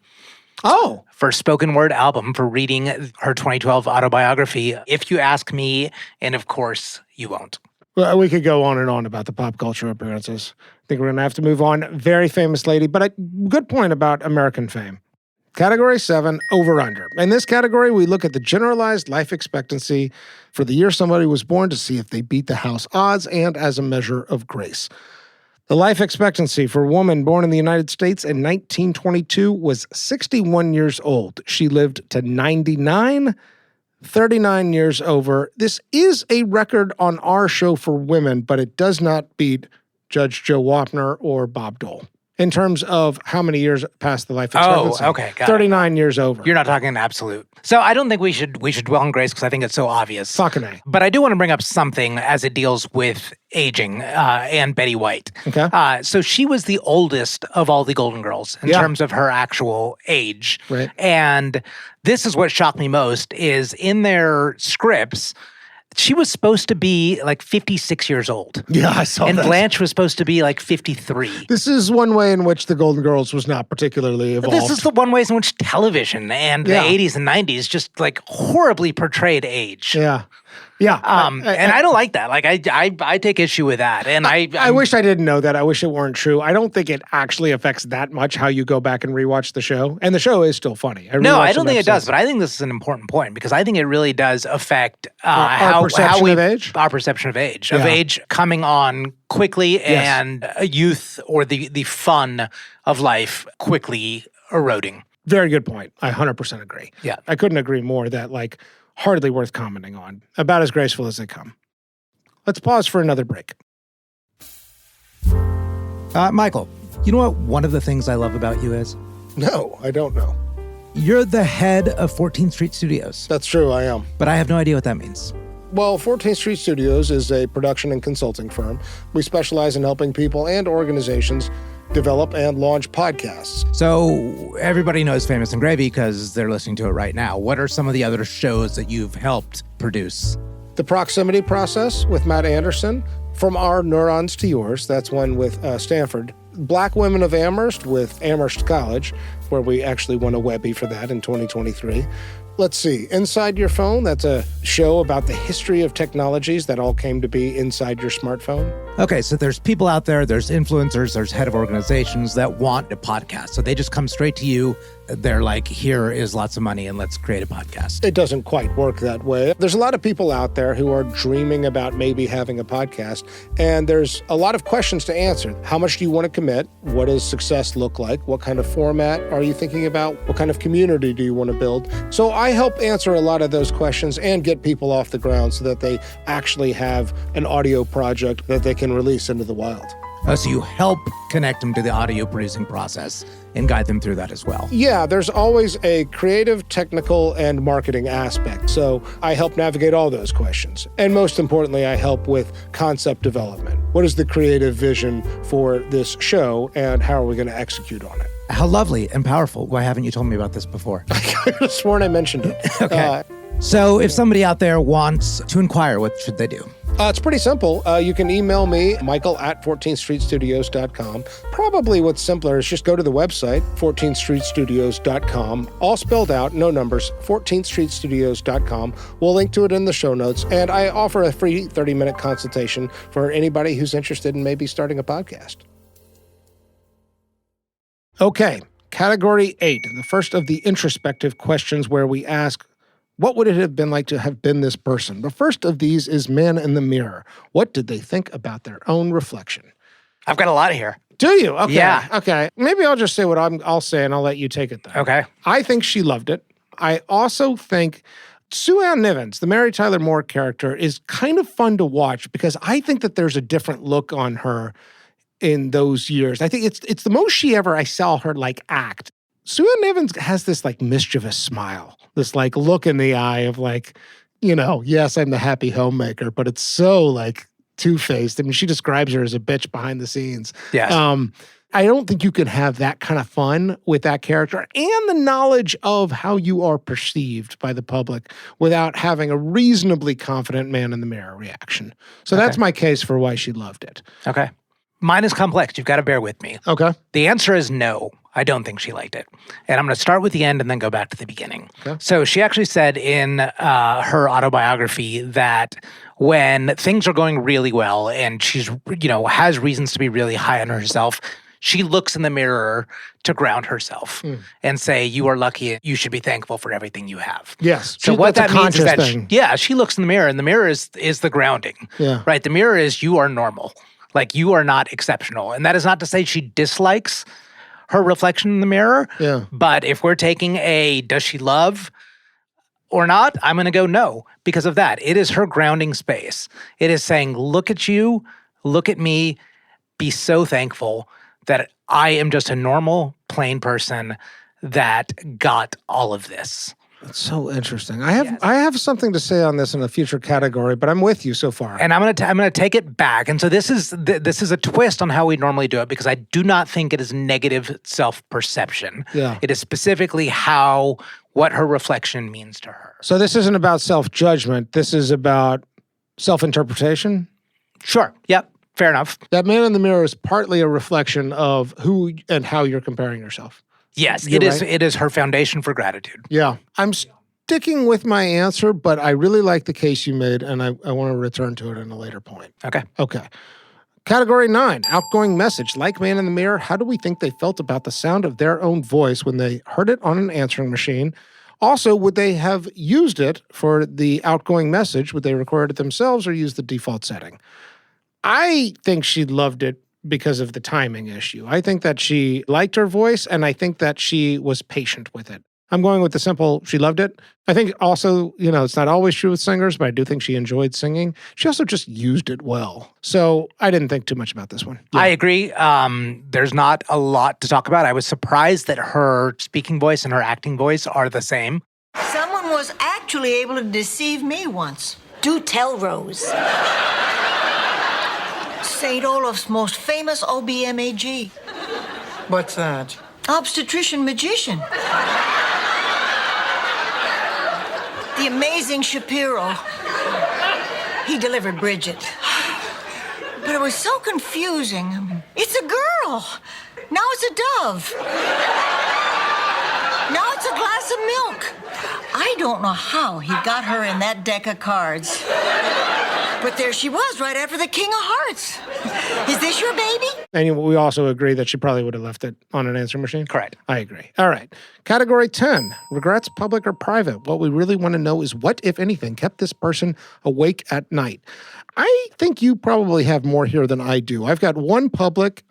Oh. For spoken word album for reading her 2012 autobiography, If You Ask Me, and of course, you won't. Well, we could go on and on about the pop culture appearances. I think we're going to have to move on. Very famous lady, but a good point about American fame. Category 7, over-under. In this category, we look at the generalized life expectancy for the year somebody was born to see if they beat the house odds and as a measure of grace. The life expectancy for a woman born in the United States in 1922 was 61 years old. She lived to 99, 39 years over. This is a record on our show for women, but it does not beat Judge Joe Wapner or Bob Dole in terms of how many years past the life expectancy. Oh, okay. Got 39 years over. You're not talking absolute. So I don't think we should dwell on grace because I think it's so obvious. Fucking A. But I do want to bring up something as it deals with aging and Betty White. Okay. So she was the oldest of all the Golden Girls in terms of her actual age. Right. And this is what shocked me most is in their scripts, she was supposed to be like 56 years old. Yeah, I saw and that. Blanche was supposed to be like 53. This is one way in which the Golden Girls was not particularly evolved. This is the one ways in which television and the 80s and 90s just like horribly portrayed age. Yeah. Yeah. And I don't like that. Like I take issue with that. And I wish I didn't know that. I wish it weren't true. I don't think it actually affects that much how you go back and rewatch the show. And the show is still funny. No, I don't think it does, but I think this is an important point because I think it really does affect our perception of age. Our perception of age. Of age coming on quickly and youth or the fun of life quickly eroding. Very good point. I 100% agree. Yeah. I couldn't agree more that like hardly worth commenting on. About as graceful as they come. Let's pause for another break. Michael, you know what one of the things I love about you is? No, I don't know. You're the head of 14th Street Studios. That's true, I am. But I have no idea what that means. Well, 14th Street Studios is a production and consulting firm. We specialize in helping people and organizations develop and launch podcasts. So everybody knows Famous and Gravy because they're listening to it right now. What are some of the other shows that you've helped produce? The Proximity Process with Matt Anderson. From Our Neurons to Yours, that's one with Stanford. Black Women of Amherst with Amherst College, where we actually won a Webby for that in 2023. Let's see, Inside Your Phone, that's a show about the history of technologies that all came to be inside your smartphone. Okay, so there's people out there, there's influencers, there's head of organizations that want a podcast. So they just come straight to you. They're like, here is lots of money and let's create a podcast. It doesn't quite work that way. There's a lot of people out there who are dreaming about maybe having a podcast, and there's a lot of questions to answer. How much do you want to commit? What does success look like? What kind of format are you thinking about? What kind of community do you want to build? So I help answer a lot of those questions and get people off the ground so that they actually have an audio project that they can release into the wild. Oh, so you help connect them to the audio producing process and guide them through that as well. Yeah, there's always a creative, technical, and marketing aspect. So I help navigate all those questions. And most importantly, I help with concept development. What is the creative vision for this show, and how are we going to execute on it? How lovely and powerful. Why haven't you told me about this before? I could have sworn I mentioned it. Okay. So if somebody out there wants to inquire, what should they do? It's pretty simple. You can email me, michael@14thstreetstudios.com. Probably what's simpler is just go to the website, 14thstreetstudios.com, all spelled out, no numbers, 14thstreetstudios.com. We'll link to it in the show notes, and I offer a free 30-minute consultation for anybody who's interested in maybe starting a podcast. Okay, category 8, the first of the introspective questions where we ask, what would it have been like to have been this person? The first of these is man in the mirror. What did they think about their own reflection? I've got a lot here. Do you? Okay. Yeah. Okay. Maybe I'll just say what I'll say, and I'll let you take it then. Okay. I think she loved it. I also think Sue Ann Nivens, the Mary Tyler Moore character, is kind of fun to watch because I think that there's a different look on her in those years. I think it's the most I saw her like act. Sue Ann Nivens has this like mischievous smile, this like look in the eye of like, yes, I'm the happy homemaker, but it's so like two-faced. I mean, she describes her as a bitch behind the scenes. Yes. I don't think you can have that kind of fun with that character and the knowledge of how you are perceived by the public without having a reasonably confident man in the mirror reaction. So that's my case for why she loved it. Okay. Mine is complex. You've got to bear with me. Okay. The answer is no. I don't think she liked it. And I'm going to start with the end and then go back to the beginning. Okay. So she actually said in her autobiography that when things are going really well and she's, has reasons to be really high on herself, she looks in the mirror to ground herself and say, you are lucky. You should be thankful for everything you have. Yes. So what that means is that, thing. she looks in the mirror, and the mirror is the grounding. Yeah. Right? The mirror is you are normal. Like, you are not exceptional. And that is not to say she dislikes her reflection in the mirror. Yeah. But if we're taking does she love or not, I'm going to go no because of that. It is her grounding space. It is saying, look at you, look at me, be so thankful that I am just a normal, plain person that got all of this. That's so interesting. I have something to say on this in a future category, but I'm with you so far. And I'm gonna take it back. And so this is a twist on how we normally do it because I do not think it is negative self-perception. Yeah. It is specifically what her reflection means to her. So this isn't about self-judgment. This is about self-interpretation? Sure. Yep. Fair enough. That man in the mirror is partly a reflection of who and how you're comparing yourself. Yes, it is. Right? It is her foundation for gratitude. Yeah. I'm sticking with my answer, but I really like the case you made, and I want to return to it in a later point. Okay. Category 9, outgoing message. Like man in the mirror, how do we think they felt about the sound of their own voice when they heard it on an answering machine? Also, would they have used it for the outgoing message? Would they record it themselves or use the default setting? I think she loved it because of the timing issue. I think that she liked her voice, and I think that she was patient with it. I'm going with the simple, she loved it. I think also, it's not always true with singers, but I do think she enjoyed singing. She also just used it well. So I didn't think too much about this one. Yeah. I agree. There's not a lot to talk about. I was surprised that her speaking voice and her acting voice are the same. Someone was actually able to deceive me once. Do tell, Rose. St. Olaf's most famous OBMAG. What's that? Obstetrician magician. The amazing Shapiro. He delivered Bridget. But it was so confusing. It's a girl. Now it's a dove. Now it's a glass of milk. I don't know how he got her in that deck of cards. But there she was, right after the King of Hearts. Is this your baby? And we also agree that she probably would have left it on an answer machine? Correct. I agree. All right. Category 10, regrets, public or private. What we really want to know is what, if anything, kept this person awake at night. I think you probably have more here than I do. I've got one public,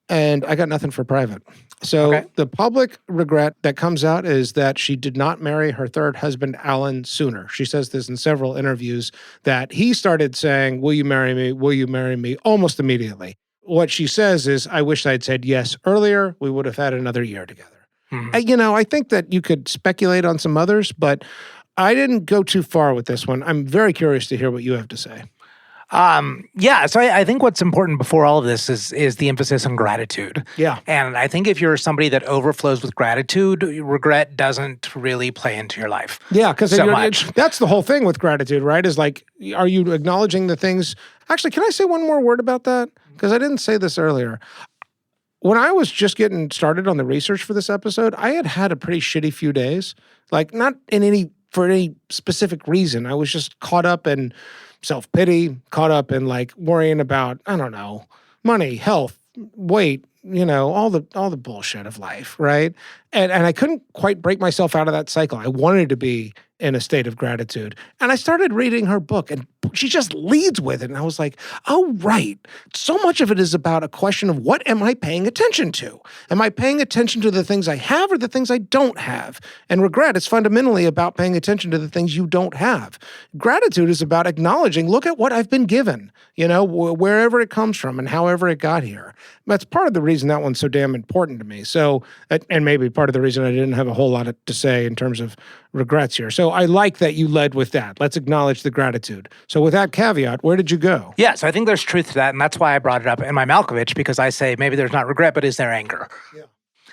and I got nothing for private. So the public regret that comes out is that she did not marry her third husband, Alan, sooner. She says this in several interviews, that he started saying, will you marry me? Will you marry me? Almost immediately. What she says is, I wish I'd said yes earlier. We would have had another year together. I think that you could speculate on some others, but I didn't go too far with this one. I'm very curious to hear what you have to say. So I think what's important before all of this is the emphasis on gratitude. Yeah. And I think if you're somebody that overflows with gratitude, regret doesn't really play into your life. Yeah, because so much. That's the whole thing with gratitude, right? Is like, are you acknowledging the things? Actually, can I say one more word about that? Because I didn't say this earlier. When I was just getting started on the research for this episode, I had a pretty shitty few days. Like, not for any specific reason. I was just caught up in self-pity, caught up in like worrying about, I don't know, money, health, weight, all the bullshit of life, right? And I couldn't quite break myself out of that cycle. I wanted to be in a state of gratitude. And I started reading her book, and she just leads with it. And I was like, oh, right. So much of it is about a question of, what am I paying attention to? Am I paying attention to the things I have or the things I don't have? And regret is fundamentally about paying attention to the things you don't have. Gratitude is about acknowledging, look at what I've been given, wherever it comes from and however it got here. That's part of the reason that one's so damn important to me. So, and maybe part of the reason I didn't have a whole lot to say in terms of regrets here. So I like that you led with that. Let's acknowledge the gratitude. So with that caveat, where did you go? Yeah, so I think there's truth to that, and that's why I brought it up in my Malkovich, because I say maybe there's not regret, but is there anger? Yeah.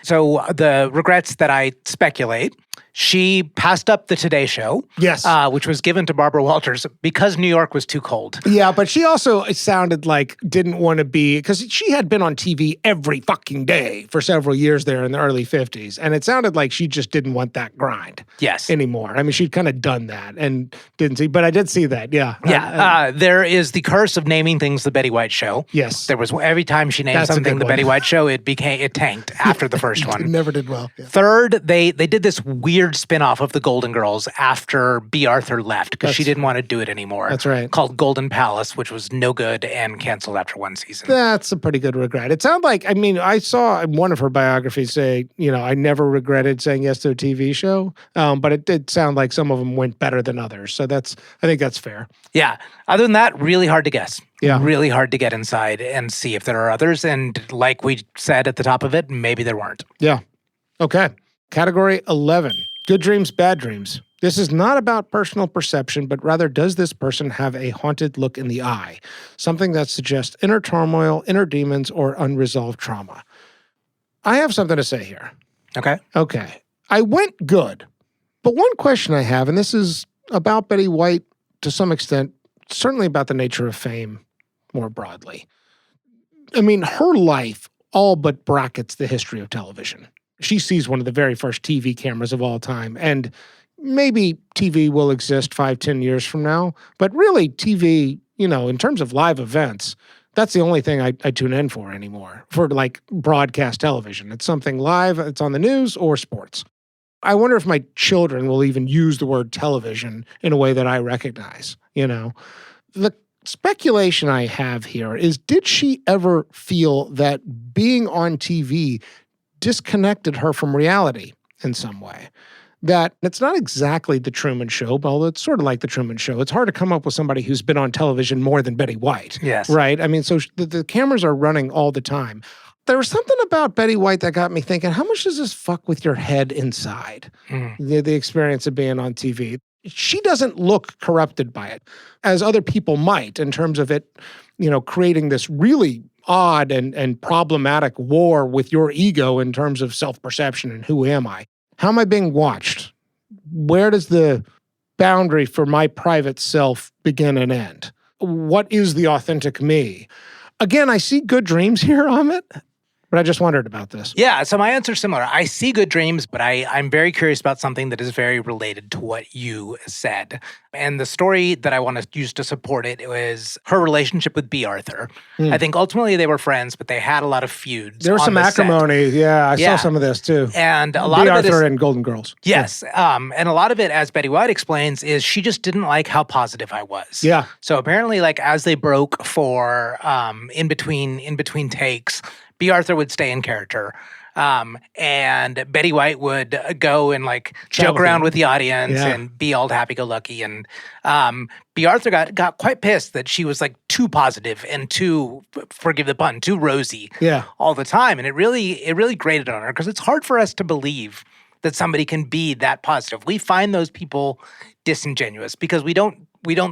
So the regrets that I speculate, she passed up the Today Show. Yes. Which was given to Barbara Walters because New York was too cold. Yeah, but she also, it sounded like, didn't want to be, because she had been on TV every fucking day for several years there in the early 50s. And it sounded like she just didn't want that grind. Yes. Anymore. I mean, she'd kind of done that and didn't see, but I did see that. Yeah. Yeah. There is the curse of naming things the Betty White Show. Yes. There was, every time she named something the Betty White Show, it tanked after the first one. It never did well. Yeah. Third, they did this weird spin-off of the Golden Girls after B. Arthur left because she didn't want to do it anymore. That's right. Called Golden Palace, which was no good and canceled after one season. That's a pretty good regret. It sounded like, I saw one of her biographies say, I never regretted saying yes to a TV show, but it did sound like some of them went better than others. So I think that's fair. Yeah. Other than that, really hard to guess. Yeah. Really hard to get inside and see if there are others. And like we said at the top of it, maybe there weren't. Yeah. Okay. Category 11. Good dreams, bad dreams. This is not about personal perception, but rather, does this person have a haunted look in the eye? Something that suggests inner turmoil, inner demons, or unresolved trauma. I have something to say here. Okay. I went good. But one question I have, and this is about Betty White to some extent, certainly about the nature of fame more broadly. Her life all but brackets the history of television. She sees one of the very first TV cameras of all time. And maybe TV will exist 5-10 years from now. But really, TV, in terms of live events, that's the only thing I tune in for anymore, for like broadcast television. It's something live, it's on the news or sports. I wonder if my children will even use the word television in a way that I recognize, The speculation I have here is, did she ever feel that being on TV disconnected her from reality in some way? That it's not exactly the Truman Show, but although it's sort of like the Truman Show, it's hard to come up with somebody who's been on television more than Betty White. Yes. Right? So the cameras are running all the time. There was something about Betty White that got me thinking, how much does this fuck with your head inside? The experience of being on TV. She doesn't look corrupted by it, as other people might, in terms of it, creating this really odd and problematic war with your ego in terms of self-perception and who am I? How am I being watched? Where does the boundary for my private self begin and end? What is the authentic me? Again, I see good dreams here, Amit, but I just wondered about this. Yeah, so my answer's similar. I see good dreams, but I'm very curious about something that is very related to what you said. And the story that I want to use to support it was her relationship with B. Arthur. I think ultimately they were friends, but they had a lot of feuds. There was some acrimony. Set. Yeah, I saw some of this too. And a lot B. of Arthur it is, and Golden Girls. Yes. And a lot of it, as Betty White explains, is she just didn't like how positive I was. Yeah. So apparently, like, as they broke for in between takes, B. Arthur would stay in character. And Betty White would go and like joke around with the audience and be all happy-go-lucky. And B. Arthur got quite pissed that she was like too positive and too, forgive the pun, too rosy all the time. And it really grated on her because it's hard for us to believe that somebody can be that positive. We find those people disingenuous because we don't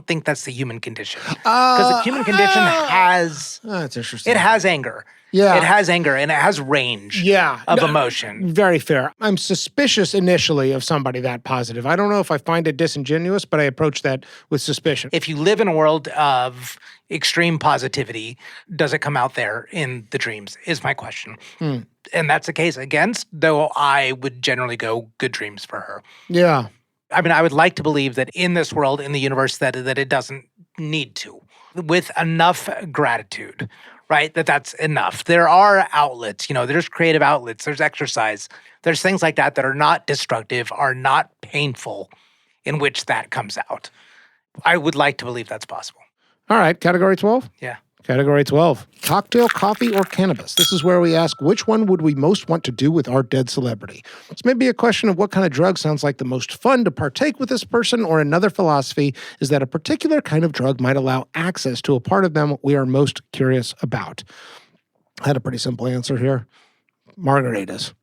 think that's the human condition. Because the human condition has that's interesting. It has anger. Yeah. It has anger and it has range of emotion. Very fair. I'm suspicious initially of somebody that positive. I don't know if I find it disingenuous, but I approach that with suspicion. If you live in a world of extreme positivity, does it come out there in the dreams, is my question. And that's the case against, though I would generally go good dreams for her. Yeah. I mean, I would like to believe that in this world, in the universe, that it doesn't need to. With enough gratitude, right? That's enough. There are outlets, there's creative outlets, there's exercise, there's things like that are not destructive, are not painful, in which that comes out. I would like to believe that's possible. All right, category 12? Yeah. Category 12, cocktail, coffee, or cannabis. This is where we ask, which one would we most want to do with our dead celebrity? This may be a question of what kind of drug sounds like the most fun to partake with this person, or another philosophy is that a particular kind of drug might allow access to a part of them we are most curious about. I had a pretty simple answer here. Margaritas.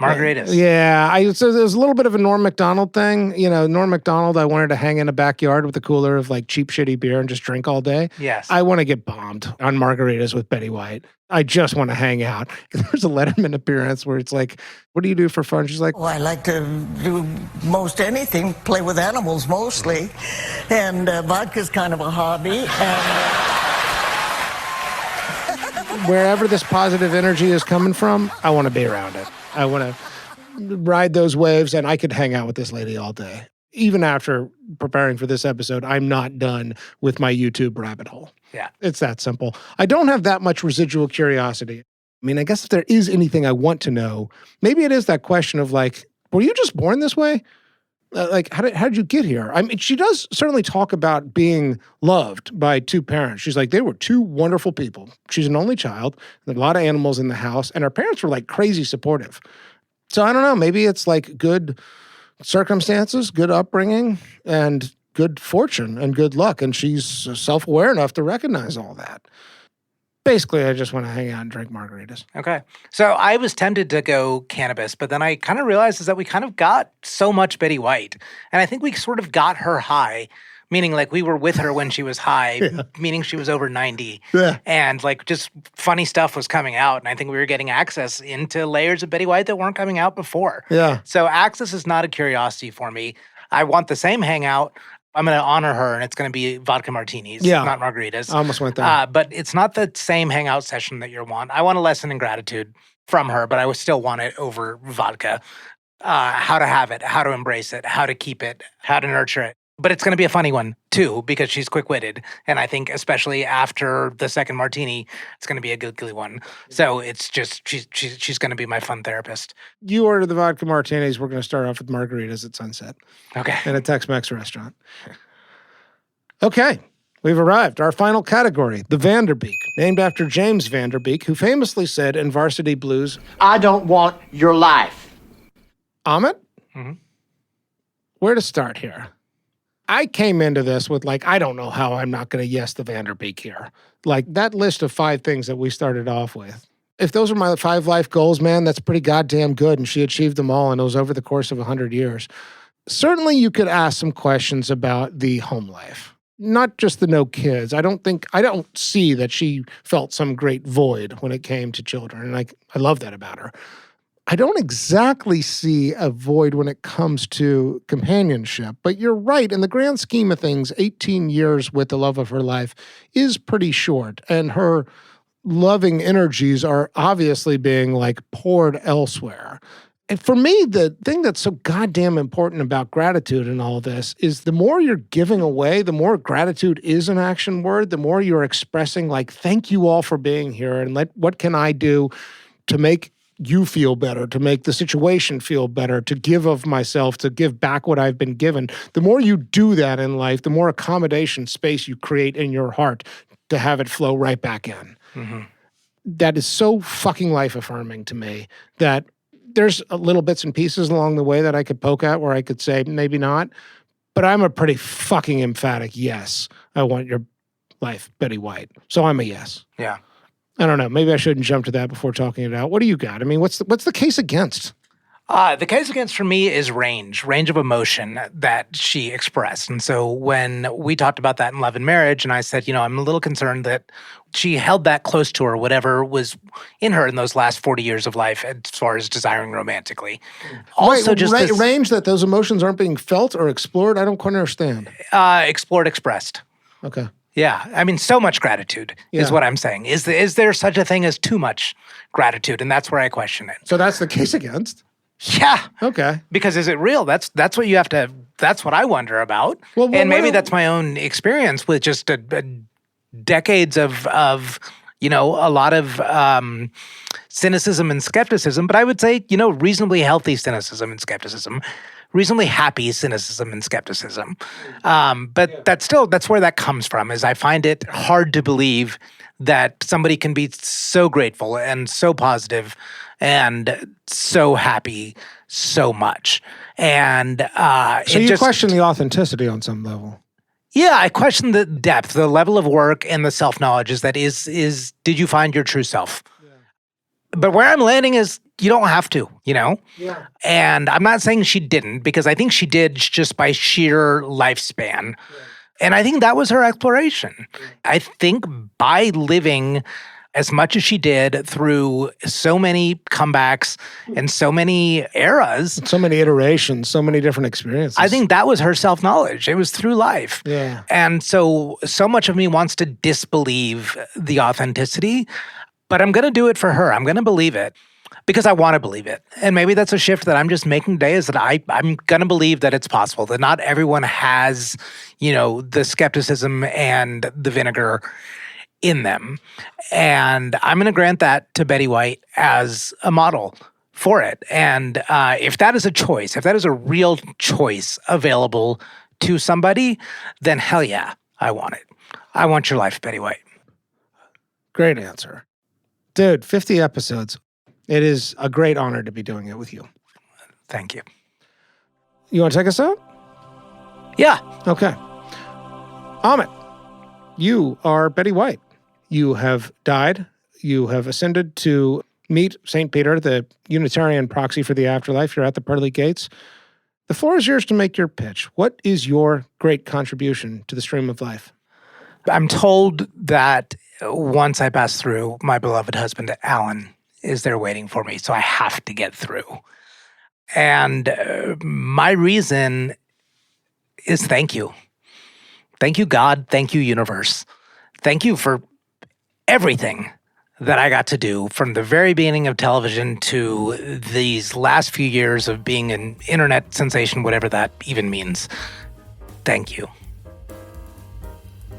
Margaritas. Yeah, so there's a little bit of a Norm Macdonald thing. Norm Macdonald, I wanted to hang in a backyard with a cooler of like cheap, shitty beer and just drink all day. Yes. I want to get bombed on margaritas with Betty White. I just want to hang out. There's a Letterman appearance where it's like, what do you do for fun? She's like, well, I like to do most anything, play with animals mostly. And vodka's kind of a hobby. And wherever this positive energy is coming from, I want to be around it. I want to ride those waves, and I could hang out with this lady all day. Even after preparing for this episode, I'm not done with my YouTube rabbit hole. Yeah. It's that simple. I don't have that much residual curiosity. I mean, I guess if there is anything I want to know, maybe it is that question of like, were you just born this way? How did you get here? I mean, she does certainly talk about being loved by two parents. She's like, they were two wonderful people. She's an only child. There are a lot of animals in the house, and her parents were like crazy supportive. So I don't know. Maybe it's like good circumstances, good upbringing, and good fortune and good luck. And she's self-aware enough to recognize all that. Basically, I just want to hang out and drink margaritas. Okay. So I was tempted to go cannabis, but then I kind of realized is that we kind of got so much Betty White. And I think we sort of got her high, meaning like we were with her when she was high, meaning she was over 90. Yeah. And like just funny stuff was coming out. And I think we were getting access into layers of Betty White that weren't coming out before. Yeah. So access is not a curiosity for me. I want the same hangout. I'm going to honor her, and it's going to be vodka martinis, not margaritas. I almost went there. But it's not the same hangout session that you want. I want a lesson in gratitude from her, but I would still want it over vodka. How to have it, how to embrace it, how to keep it, how to nurture it. But it's going to be a funny one, too, because she's quick-witted. And I think especially after the second martini, it's going to be a giggly one. So it's just, she's going to be my fun therapist. You order the vodka martinis. We're going to start off with margaritas at sunset. Okay. In a Tex-Mex restaurant. Okay. We've arrived. Our final category, the Vanderbeek, named after James Vanderbeek, who famously said in Varsity Blues, I don't want your life. Amit? Mm-hmm. Where to start here? I came into this with like, I don't know how I'm not going to yes the Vanderbeek here. Like that list of 5 things that we started off with. If those are my 5 life goals, man, that's pretty goddamn good. And she achieved them all, and it was over the course of 100 years. Certainly you could ask some questions about the home life. Not just the no kids. I don't see that she felt some great void when it came to children. And I love that about her. I don't exactly see a void when it comes to companionship, but you're right. In the grand scheme of things, 18 years with the love of her life is pretty short, and her loving energies are obviously being like poured elsewhere. And for me, the thing that's so goddamn important about gratitude in all this is the more you're giving away, the more gratitude is an action word, the more you're expressing like, thank you all for being here, and what can I do to make you feel better, to make the situation feel better, to give of myself, to give back what I've been given. The more you do that in life, the more accommodation space you create in your heart to have it flow right back in. Mm-hmm. that is so fucking life affirming to me that there's little bits and pieces along the way that I could poke at where I could say maybe not, but I'm a pretty fucking emphatic yes. I want your life, Betty White. So I'm a yes. Yeah. I don't know. Maybe I shouldn't jump to that before talking it out. What do you got? I mean, what's the case against? The case against for me is range of emotion that she expressed. And so when we talked about that in Love and Marriage, and I said, I'm a little concerned that she held that close to her, whatever was in her in those last 40 years of life as far as desiring romantically. Also, range that those emotions aren't being felt or explored? I don't quite understand. Explored, expressed. Okay. Yeah. I mean, so much gratitude is what I'm saying. Is there such a thing as too much gratitude? And that's where I question it. So that's the case against? Yeah. Okay. Because is it real? That's what you have to, that's what I wonder about. And maybe that's my own experience with just decades of a lot of cynicism and skepticism. But I would say, reasonably healthy cynicism and skepticism. Reasonably happy cynicism and skepticism. But that's where that comes from, is I find it hard to believe that somebody can be so grateful and so positive and so happy so much. And so you question the authenticity on some level. Yeah, I question the depth, the level of work and the self-knowledge is did you find your true self? Yeah. But where I'm landing is you don't have to, Yeah. And I'm not saying she didn't, because I think she did just by sheer lifespan. Yeah. And I think that was her exploration. Yeah. I think by living as much as she did through so many comebacks and so many eras. So many iterations, so many different experiences. I think that was her self-knowledge. It was through life. Yeah. And so much of me wants to disbelieve the authenticity, but I'm going to do it for her. I'm going to believe it because I want to believe it. And maybe that's a shift that I'm just making today, is that I'm going to believe that it's possible, that not everyone has, the skepticism and the vinegar in them. And I'm going to grant that to Betty White as a model for it. And if that is a choice, if that is a real choice available to somebody, then hell yeah, I want it. I want your life, Betty White. Great answer. Dude, 50 episodes. It is a great honor to be doing it with you. Thank you. You want to take us out? Yeah. Okay. Amit, you are Betty White. You have died. You have ascended to meet St. Peter, the Unitarian proxy for the afterlife. You're at the pearly gates. The floor is yours to make your pitch. What is your great contribution to the stream of life? I'm told that once I pass through, my beloved husband, Alan, is there waiting for me, so I have to get through. And my reason is thank you. Thank you, God. Thank you, universe. Thank you for everything that I got to do from the very beginning of television to these last few years of being an internet sensation, whatever that even means. Thank you.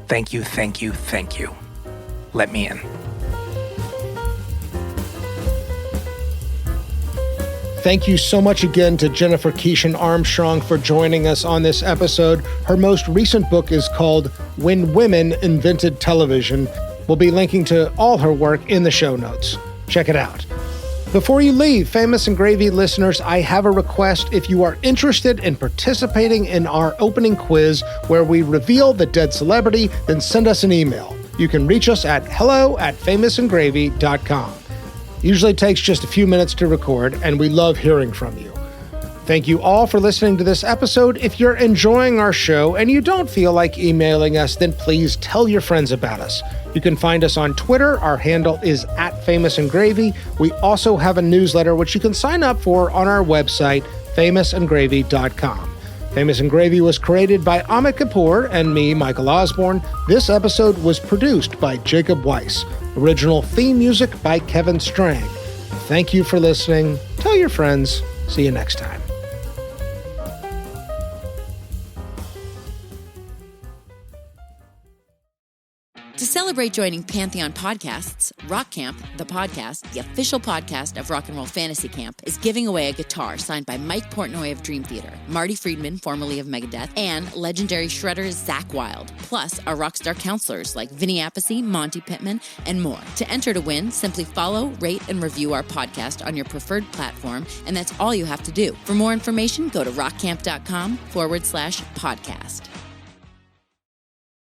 Thank you, thank you, thank you. Let me in. Thank you so much again to Jennifer Keeshan Armstrong for joining us on this episode. Her most recent book is called When Women Invented Television. We'll be linking to all her work in the show notes. Check it out. Before you leave, Famous and Gravy listeners, I have a request. If you are interested in participating in our opening quiz where we reveal the dead celebrity, then send us an email. You can reach us at hello@famousandgravy.com. Usually takes just a few minutes to record, and we love hearing from you. Thank you all for listening to this episode. If you're enjoying our show and you don't feel like emailing us, then please tell your friends about us. You can find us on Twitter. Our handle is @famousandgravy. We also have a newsletter which you can sign up for on our website, famousandgravy.com. Famous and Gravy was created by Amit Kapoor and me, Michael Osborne. This episode was produced by Jacob Weiss. Original theme music by Kevin Strang. Thank you for listening. Tell your friends. See you next time. To celebrate celebrate joining Pantheon Podcasts, Rock Camp, the podcast, the official podcast of Rock and Roll Fantasy Camp, is giving away a guitar signed by Mike Portnoy of Dream Theater, Marty Friedman, formerly of Megadeth, and legendary shredder Zakk Wylde, plus our rockstar counselors like Vinny Appice, Monty Pittman, and more. To enter to win, simply follow, rate, and review our podcast on your preferred platform, and that's all you have to do. For more information, go to rockcamp.com/podcast.